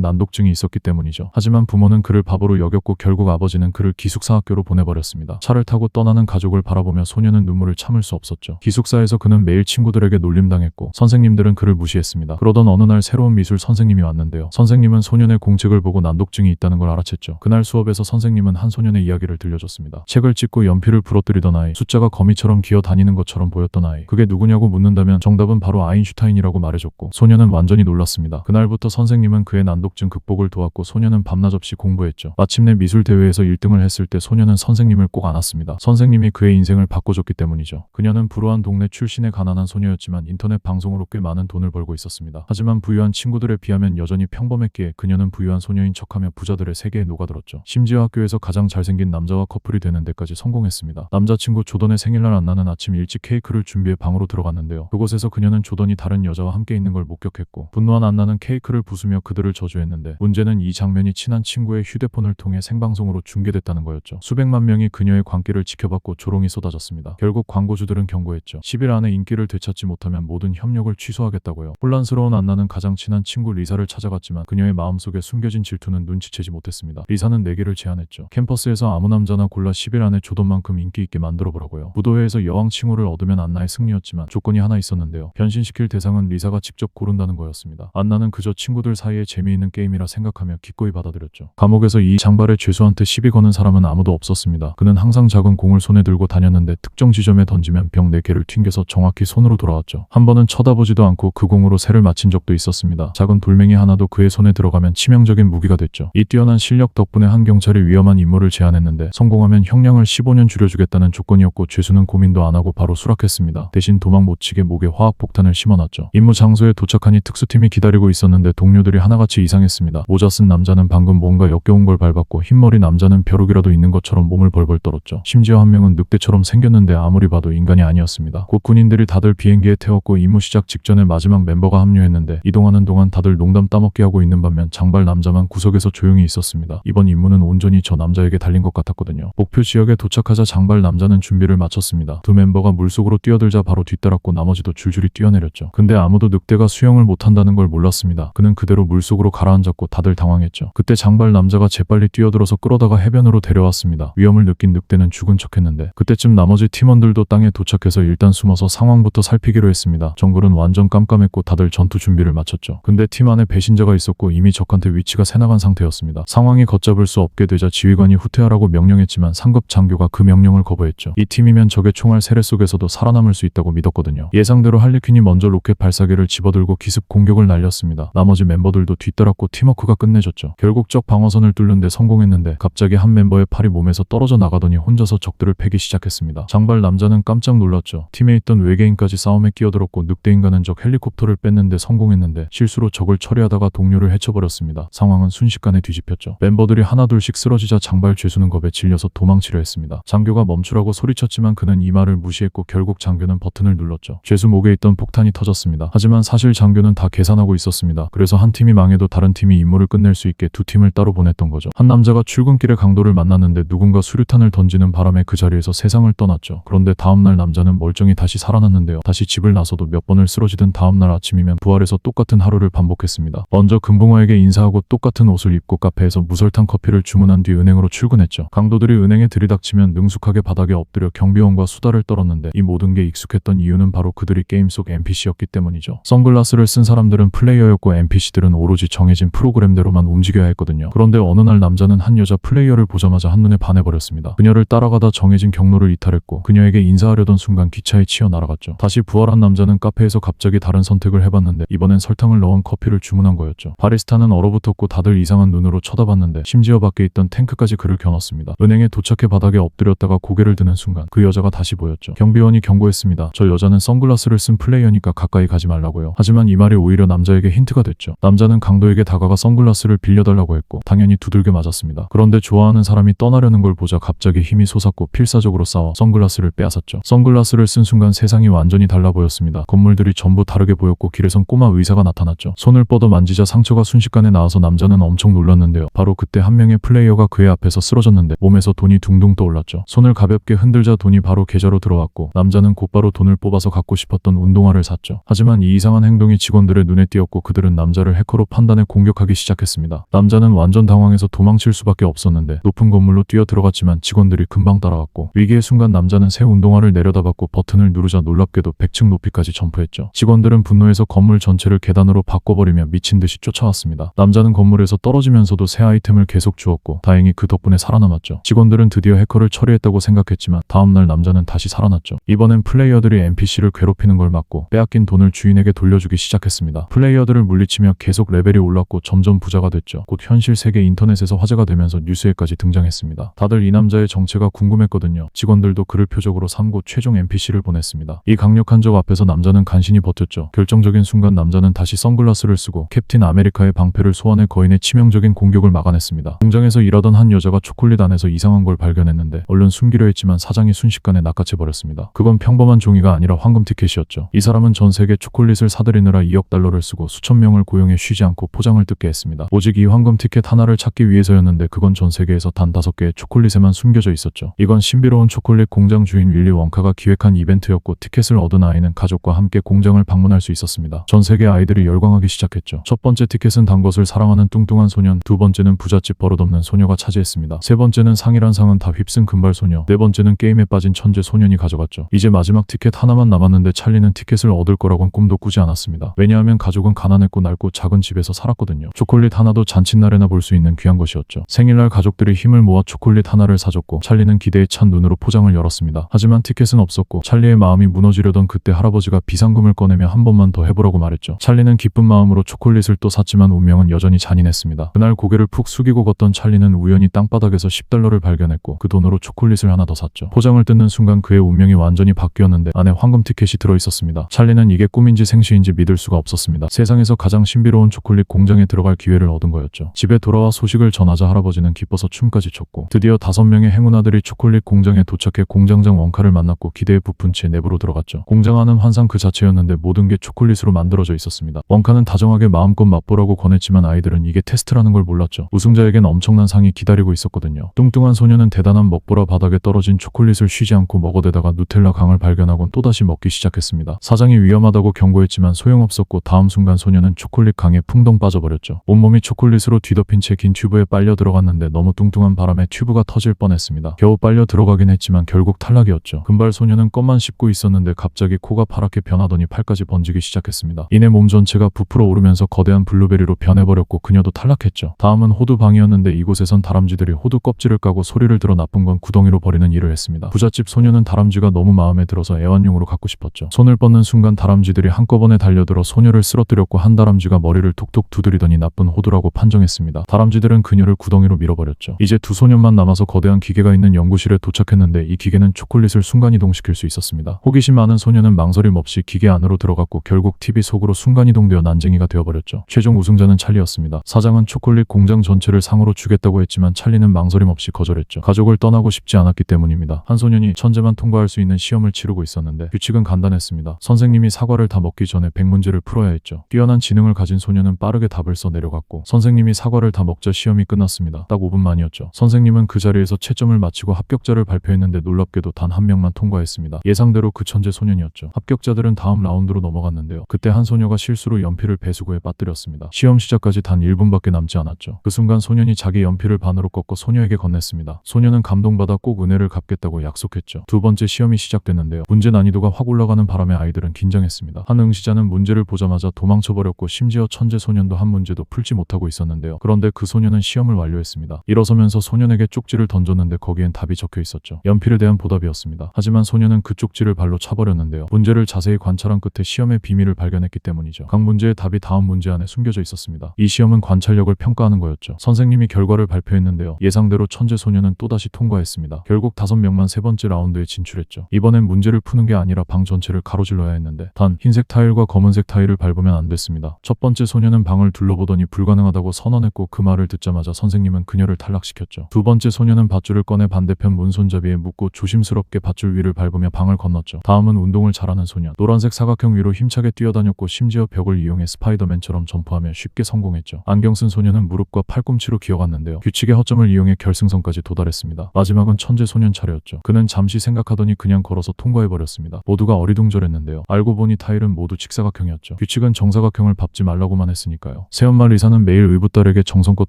난독증이 있었기 때문이죠. 하지만 부모는 그를 바보로 여겼고 결국 아버지는 그를 기숙사 학교로 보내버렸습니다. 차를 타고 떠나는 가족을 바라보며 소년은 눈물을 참을 수 없었죠. 기숙사에서 그는 매일 친구들에게 놀림당했고 선생님들은 그를 무시했습니다. 그러던 어느 날 새로운 미술 선생님이 왔는데요. 선생님은 소년의 공책을 보고 난독증이 있다는 걸 알아챘죠. 그날 수업에서 선생님은 한 소년의 이야기를 들려줬습니다. 책을 찍고 연필을 부러뜨리던 아이, 숫자가 거미처럼 기어다니는 것처럼 보였던 아이. 그게 누구냐고 묻는다면 정답은 바로 아인슈타인이라고 말해줬고 소년은 완전히 놀랐습니다. 그날부터 선생님은 그의 난독증 극복을 도왔고 소년은 밤낮 없이 공부했죠. 마침내 미술 대회에서 1등을 했을 때 소년은 선생님을 꼭 안았습니다. 선생님이 그의 인생을 바꿔줬기 때문이죠. 그녀는 불우한 동네 출신의 가난한 소녀였지만 인터넷 방송으로 꽤 많은 돈을 벌고 있었습니다. 하지만 부유한 친구들에 비하면 여전히 평범했기에 그녀는 부유한 소녀인 척하며 부자들의 세계에 녹아들었죠. 심지어 학교에서 가장 잘생긴 남자와 커플이 되는 데까지 성공했습니다. 남자친구 조던의 생일날 안나는 아침 일찍 케이크를 준비해 방으로 들어갔는데요. 그곳에서 그녀는 조던이 다른 여자와 함께 있는 걸 목격했고 분노한 안나는 케이크를 부수며 그들을 저주했는데 문제는 이 장면이 친한 친구의 휴대폰을 통해 생방송으로 중계됐다는 거였죠. 수백만 명이 그녀의 광기를 지켜봤고 조롱이 쏟아졌습니다. 결국 광고주들은 경고했죠. 10일 안에 인기를 되찾지 못하면 모든 협력을 취소하겠다고요. 혼란스러운 안나는 가장 친한 친구 리사를 찾아갔지만 그녀의 마음속에 숨겨진 질투는 눈치채지 못했습니다. 리사는 내기를 제안했죠. 캠퍼스에서 아무 남자나 골라 10일 안에 조던만큼 인기 있게 만들어보라고요. 무도회에서 여왕 칭호를 얻으면 안나의 승리였지만 조건이 하나 있었는데요. 변신시킬 대상은 리사가 직접 고른다는 거였습니다. 안나는 그저 친구들 사이에 재미있는 게임이라 생각하며 기꺼이 받아들였죠. 감옥에서 이 장발의 죄수한테 시비 거는 사람은 아무도 없었습니다. 그는 항상 작은 공을 손에 들고 다녔는데 특정 지점에 던지면 병 4개를 튕겨서 정확히 손으로 돌아왔죠. 한 번은 쳐다보지도 않고 그 공으로 새를 맞힌 적도 있었습니다. 작은 돌멩이 하나도 그의 손에 들어가면 치명적인 무기가 됐죠. 이 뛰어난 실력 덕분에 한 경찰이 위험한 임무를 제안했는데 성공하면 형량을 15년 줄여주겠다는 조건이었고 죄수는 고민도 안 하고 바로 수락했습니다. 대신 도망 못 치게 목에 화학폭탄을 심어놨죠. 임무 장소에 도착하니 특수팀이 기다리고 있었는데 동료들이 하나같이 이상했습니다. 모자 쓴 남자는 방금 뭔가 역겨운 걸 밟았고 흰머리 남자는 벼룩이라도 있는 것처럼 몸을 벌벌 떨었죠. 심지어 한 명은 늑대처럼 생겼는데 아무리 봐도 인간이 아니었습니다. 곧 군인들이 다들 비행기에 태웠고 임무 시작 직전에 마지막 멤버가 합류했는데 이동하는 동안 다들 농담 따먹기 하고 있는 반면 장발 남자만 구석에서 조용히 있었습니다. 이번 임무는 온전히 저 남자에게 달린 것 같았거든요. 목표 지역에 도착하자 장발 남자는 준비를 마쳤습니다. 두 멤버가 물속으로 뛰어들자 바로 뒤따랐고 나머지도 줄줄이 뛰어내렸죠. 근데 아무도 늑대가 수영을 못한다는 걸 몰랐습니다. 그는 그대로 물속으로 가라앉았고 다들 당황했죠. 그때 장발 남자가 재빨리 뛰어들어서 끌어다가 해변으로 데려왔습니다. 위험을 느낀 늑대는 죽은 척했는데 그때쯤 나머지 팀원들도 땅에 도착해서 일단 숨어서 상황부터 살피기로 했습니다. 정글은 완전 깜깜했고 다들 전투 준비를 마쳤죠. 근데 팀 안에 배신자가 있었고 이미 적한테 위치가 새나간 상태였습니다. 상황이 걷잡을 수 없게 되자 지휘관이 후퇴하라고 명령했지만 상급 장교가 그 명령을 거부했죠. 이 팀이면 적의 총알 세례 속에서도 살아남을 수 있다고 믿었거든요. 예상대로 할리퀸이 먼저 로켓 발사기를 집어들고 기습 공격을 날렸습니다. 나머지 멤버들도 뒤따랐고 팀워크가 끝내줬죠. 결국 적 방어선을 뚫는 데 성공했는데 갑자기 한 멤버의 팔이 몸에서 떨어져 나가더니 혼자서 적들을 패기 시작했습니다. 장발 남자는 깜짝 놀랐죠. 팀에 있던 외계인까지 싸움에 끼어들었고 늑대인간은 적 헬리콥터를 뺏는데 성공했는데 실수로 적을 처리하다가 동료를 해쳐버렸습니다. 상황은 순식간에 뒤집혔죠. 멤버들이 하나둘씩 쓰러지자 장발 죄수는 겁에 질려서 도망치려 했습니다. 장교가 멈추라고 소리쳤지만 그는 이 말을 무시했고 결국 장교는 버튼을 눌렀죠. 죄수 목에 있던 폭탄이 터졌습니다. 하지만 사실 장교는 다 계산하고 있었습니다. 그래서 한 팀이 망해도 다른 팀이 임무를 끝낼 수 있게 두 팀을 따로 보냈던 거죠. 한 남자가 출근길에 강도를 만났는데 누군가 수류탄을 던지는 바람에 그 자리에서 세상을 떠났죠. 그런데 다음날 남자는 멀쩡히 다시 살아났는데요. 다시 집을 나서도 몇 번을 쓰러지던 다음날 아침이면 부활해서 똑같은 하루를 반복했습니다. 먼저 금붕어에게 인사하고 똑같은 옷을 입고 카페에서 무설탕 커피를 주문한 뒤 은행으로 출근했죠. 강도들이 은행에 들이닥치면 능숙하게 바닥에 엎드려 경비원과 수다를 떨었는데 이 모든 게 익숙했던 이유는 바로 그들이 게임 속 NPC였기 때문이죠. 선글라스를 쓴 사람들은 플레이어였고 NPC들은 오로지 정해진 프로그램대로만 움직여야 했거든요. 그런데 어느 날 남자는 한 여자 플레이어를 보자마자 한눈에 반해버렸습니다. 그녀를 따라가다 정해진 경로를 이탈했고 그녀에게 인사하려던 순간 기차에 치여 날아갔죠. 다시 부활한 남자는 카페에서 갑자기 다른 선택을 해봤는데 이번엔 설탕을 넣은 커피를 주문한 거였죠. 바리스타는 얼어붙었고 다들 이상한 눈으로 쳐다봤는데 심지어 밖에 있던 탱크까지 그를 겨눴습니다. 은행에 도착해 바닥에 엎드렸다가 고개를 드는 순간 그 여자가 다시 보였죠. 경비원이 경고했습니다. 저 여자는 선글라스를 쓴 플레이어니까 가까이 가지 말라고요. 하지만 이 말이 오히려 남자에게 힌트가 됐죠. 남자는 강도에게 다가가 선글라스를 빌려달라고 했고 당연히 두들겨 맞았습니다. 그런데 좋아하는 사람이 떠나려는 걸 보자 갑자기 힘이 솟았고 필사적으로 싸워 선글라스를 빼앗았죠. 선글라스를 쓴 순간 세상이 완전히 달라 보였습니다. 건물들이 전부 다르게 보였고 길에선 꼬마 의사가 나타났죠. 손을 뻗어 만지자 상처가 순식간에 나와서 남자는 엄청 놀랐는데요. 바로 그때 한 한 명의 플레이어가 그의 앞에서 쓰러졌는데 몸에서 돈이 둥둥 떠올랐죠. 손을 가볍게 흔들자 돈이 바로 계좌로 들어왔고 남자는 곧바로 돈을 뽑아서 갖고 싶었던 운동화를 샀죠. 하지만 이 이상한 행동이 직원들의 눈에 띄었고 그들은 남자를 해커로 판단해 공격하기 시작했습니다. 남자는 완전 당황해서 도망칠 수밖에 없었는데 높은 건물로 뛰어 들어갔지만 직원들이 금방 따라왔고 위기의 순간 남자는 새 운동화를 내려다봤고 버튼을 누르자 놀랍게도 100층 높이까지 점프했죠. 직원들은 분노해서 건물 전체를 계단으로 바꿔버리며 미친 듯이 쫓아왔습니다. 남자는 건물에서 떨어지면서도 새 아이템을 계속 주었고 다행히 그 덕분에 살아남았죠. 직원들은 드디어 해커를 처리했다고 생각했지만 다음날 남자는 다시 살아났죠. 이번엔 플레이어들이 NPC를 괴롭히는 걸 막고 빼앗긴 돈을 주인에게 돌려주기 시작했습니다. 플레이어들을 물리치며 계속 레벨이 올랐고 점점 부자가 됐죠. 곧 현실 세계 인터넷에서 화제가 되면서 뉴스에까지 등장했습니다. 다들 이 남자의 정체가 궁금했거든요. 직원들도 그를 표적으로 삼고 최종 NPC를 보냈습니다. 이 강력한 적 앞에서 남자는 간신히 버텼죠. 결정적인 순간 남자는 다시 선글라스를 쓰고 캡틴 아메리카의 방패를 소환해 거인의 치명적인 공격을 막아냈습니다. 공장에서 일하던 한 여자가 초콜릿 안에서 이상한 걸 발견했는데 얼른 숨기려 했지만 사장이 순식간에 낚아채버렸습니다. 그건 평범한 종이가 아니라 황금 티켓이었죠. 이 사람은 전 세계 초콜릿을 사들이느라 2억 달러를 쓰고 수천 명을 고용해 쉬지 않고 포장을 뜯게 했습니다. 오직 이 황금 티켓 하나를 찾기 위해서였는데 그건 전 세계에서 단 5개의 초콜릿에만 숨겨져 있었죠. 이건 신비로운 초콜릿 공장 주인 윌리 원카가 기획한 이벤트였고 티켓을 얻은 아이는 가족과 함께 공장을 방문할 수 있었습니다. 전 세계 아이들이 열광하기 시작했죠. 첫 번째 티켓은 단 것을 사랑하는 뚱뚱한 소년, 두 번째는 부잣집 버릇없는 소녀가 차지했습니다. 세 번째는 상이란 상은 다 휩쓴 금발 소녀, 네 번째는 게임에 빠진 천재 소년이 가져갔죠. 이제 마지막 티켓 하나만 남았는데 찰리는 티켓을 얻을 거라곤 꿈도 꾸지 않았습니다. 왜냐하면 가족은 가난했고 낡고 작은 집에서 살았거든요. 초콜릿 하나도 잔칫날에나 볼 수 있는 귀한 것이었죠. 생일날 가족들이 힘을 모아 초콜릿 하나를 사줬고 찰리는 기대에 찬 눈으로 포장을 열었습니다. 하지만 티켓은 없었고 찰리의 마음이 무너지려던 그때 할아버지가 비상금을 꺼내며 한 번만 더 해보라고 말했죠. 찰리는 기쁜 마음으로 초콜릿을 또 샀지만 운명은 여전히 잔인했습니다. 그날 고개를 푹 숙이고 걷던 찰리는 우연히 땅바닥에서 10달러를 발견했고 그 돈으로 초콜릿을 하나 더 샀죠. 포장을 뜯는 순간 그의 운명이 완전히 바뀌었는데 안에 황금 티켓이 들어있었습니다. 찰리는 이게 꿈인지 생시인지 믿을 수가 없었습니다. 세상에서 가장 신비로운 초콜릿 공장에 들어갈 기회를 얻은 거였죠. 집에 돌아와 소식을 전하자 할아버지는 기뻐서 춤까지 췄고 드디어 5명의 행운아들이 초콜릿 공장에 도착해 공장장 원카를 만났고 기대에 부푼 채 내부로 들어갔죠. 공장 안은 환상 그 자체였는데 모든 게 초콜릿으로 만들어져 있었습니다. 원카는 다정하게 마음껏 맛보라고 권했지만 아이들은 이게 테스트라는 걸 몰랐죠. 우승자에겐 엄청난 상이 기다리고 있었거든요. 뚱뚱한 소녀는 대단한 먹보라 바닥에 떨어진 초콜릿을 쉬지 않고 먹어대다가 누텔라 강을 발견하곤 또다시 먹기 시작했습니다. 사장이 위험하다고 경고했지만 소용없었고 다음 순간 소녀는 초콜릿 강에 풍덩 빠져버렸죠. 온몸이 초콜릿으로 뒤덮인 채 긴 튜브에 빨려 들어갔는데 너무 뚱뚱한 바람에 튜브가 터질 뻔했습니다. 겨우 빨려 들어가긴 했지만 결국 탈락이었죠. 금발 소녀는 껌만 씹고 있었는데 갑자기 코가 파랗게 변하더니 팔까지 번지기 시작했습니다. 이내 몸 전체가 부풀어 오르면서 거대한 블루베리로 변해버렸고 그녀도 탈락했죠. 다음은 호두방이었는데 이곳에선 다람쥐들이 호두 껍질을 까고 소리를 들어 나쁜 건 구덩이로 버리는 일을 했습니다. 부잣집 소녀는 다람쥐가 너무 마음에 들어서 애완용으로 갖고 싶었죠. 손을 뻗는 순간 다람쥐들이 한꺼번에 달려들어 소녀를 쓰러뜨렸고 한 다람쥐가 머리를 톡톡 두드리더니 나쁜 호두라고 판정했습니다. 다람쥐들은 그녀를 구덩이로 밀어버렸죠. 이제 두 소년만 남아서 거대한 기계가 있는 연구실에 도착했는데 이 기계는 초콜릿을 순간이동시킬 수 있었습니다. 호기심 많은 소녀는 망설임 없이 기계 안으로 들어갔고 결국 TV 속으로 순간이동되어 난쟁이가 되어버렸죠. 최종 우승자는 찰리였습니다. 사장은 초콜릿 공장 전체를 상으로 주겠다고 했지만 찰리는 망설임 없이 거절했죠. 가족을 떠나고 싶지 않았기 때문입니다. 한 소년이 천재만 통과할 수 있는 시험을 치르고 있었는데 규칙은 간단했습니다. 선생님이 사과를 다 먹기 전에 100문제를 풀어야 했죠. 뛰어난 지능을 가진 소녀는 빠르게 답을 써 내려갔고 선생님이 사과를 다 먹자 시험이 끝났습니다. 딱 5분 만이었죠. 선생님은 그 자리에서 채점을 마치고 합격자를 발표했는데 놀랍게도 단 한 명만 통과했습니다. 예상대로 그 천재 소년이었죠. 합격자들은 다음 라운드로 넘어갔는데요. 그때 한 소녀가 실수로 연필을 배수구에 빠뜨렸습니다. 시험 시작까지 단 1분밖에 남지 않았죠. 그 순간 소년이 자기 연필을 반으로 꺾어 소녀에게 건넸습니다. 소녀는 감동받아 꼭 은혜를 갚겠다고 약속했죠. 두 번째 시험이 시작됐는데요. 문제 난이도가 확 올라가는 바람에 아이들은 긴장했습니다. 한 응시자는 문제를 보자마자 도망쳐버렸고 심지어 천재 소년도 한 문제도 풀지 못하고 있었는데요. 그런데 그 소년은 시험을 완료했습니다. 일어서면서 소년에게 쪽지를 던졌는데 거기엔 답이 적혀 있었죠. 연필에 대한 보답이었습니다. 하지만 소년은 그 쪽지를 발로 차버렸는데요. 문제를 자세히 관찰한 끝에 시험의 비밀을 발견했기 때문이죠. 각 문제의 답이 다음 문제 안에 숨겨져 있었습니다. 이 시험은 관찰력을 평가하는 거였죠. 선생님이 결과를 발표했는데요. 예상대로 천재 소년은 또다시 통과했습니다. 결국 5명만 세 번째 라운드에 진출했죠. 이번엔 문제를 푸는 게 아니라 방 전체를 가로질러야 했는데 단 흰색 타일과 검은색 타일을 밟으면 안 됐습니다. 첫 번째 소년은 방을 둘러보더니 불가능하다고 선언했고 그 말을 듣자마자 선생님은 그녀를 탈락시켰죠. 두 번째 소년은 밧줄을 꺼내 반대편 문 손잡이에 묶고 조심스럽게 밧줄 위를 밟으며 방을 건넜죠. 다음은 운동을 잘하는 소년. 노란색 사각형 위로 힘차게 뛰어다녔고 심지어 벽을 이용해 스파이더맨처럼 점프하며 쉽게 성공했죠. 안경 쓴 소년은 무릎과 팔꿈치로 기어갔는데요. 규칙의 허점을 이용해 결승선까지 도달했습니다. 마지막은 천재 소년 차례였죠. 그는 잠시 생각하더니 그냥 걸어서 통과해버렸습니다. 모두가 어리둥절했는데요. 알고 보니 타일은 모두 직사각형이었죠. 규칙은 정사각형을 밟지 말라고만 했으니까요. 새엄마 리사는 매일 의붓딸에게 정성껏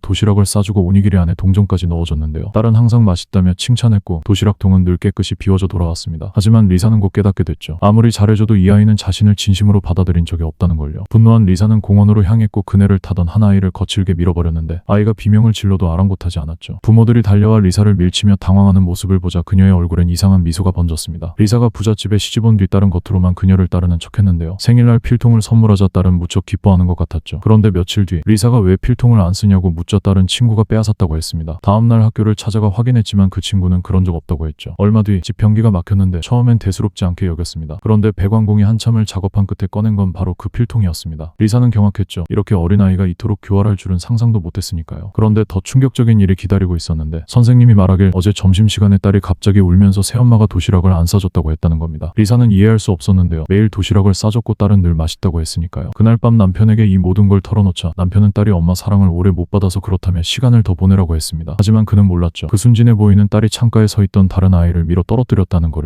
도시락을 싸주고 오니기리 안에 동전까지 넣어줬는데요. 딸은 항상 맛있다며 칭찬했고 도시락통은 늘 깨끗이 비워져 돌아왔습니다. 하지만 리사는 곧 깨닫게 됐죠. 아무리 잘해줘도 이 아이는 자신을 진심으로 받아들인 적이 없다는 걸요. 분노한 리사는 공원으로 향했고 그네를 타던 한 아이를 거칠게 밀어버렸는데 아이가 비명을 질러도 아랑곳하지 않았죠. 부모들이 달려와 리사를 밀치며 당황하는 모습을 보자 그녀의 얼굴엔 이상한 미소가 번졌습니다. 리사가 부잣집에 시집온 뒤 딸은 겉으로만 그녀를 따르는 척했는데요. 생일날 필통을 선물하자 딸은 무척 기뻐하는 것 같았죠. 그런데 며칠 뒤 리사가 왜 필통을 안 쓰냐고 묻자 딸은 친구가 빼앗았다고 했습니다. 다음날 학교를 찾아가 확인했지만 그 친구는 그런 적 없다고 했죠. 얼마 뒤 집 변기가 막혔는데 처음엔 대수롭지 않게 여겼습니다. 그런데 배관공이 한참을 작업한 끝에 꺼낸 건 바로 그 필통이었습니다. 리사는 경악했죠. 이렇게 어린아이가 이토록 교활할 줄은 상상도 못했으니까요. 그런데 더 충격적인 일이 기다리고 있었는데 선생님이 말하길 어제 점심시간에 딸이 갑자기 울면서 새엄마가 도시락을 안 싸줬다고 했다는 겁니다. 리사는 이해할 수 없었는데요. 매일 도시락을 싸줬고 딸은 늘 맛있다고 했으니까요. 그날 밤 남편에게 이 모든 걸 털어놓자 남편은 딸이 엄마 사랑을 오래 못 받아서 그렇다며 시간을 더 보내라고 했습니다. 하지만 그는 몰랐죠. 그 순진해 보이는 딸이 창가에 서 있던 다른 아이를 밀어 떨어뜨렸다는 거요.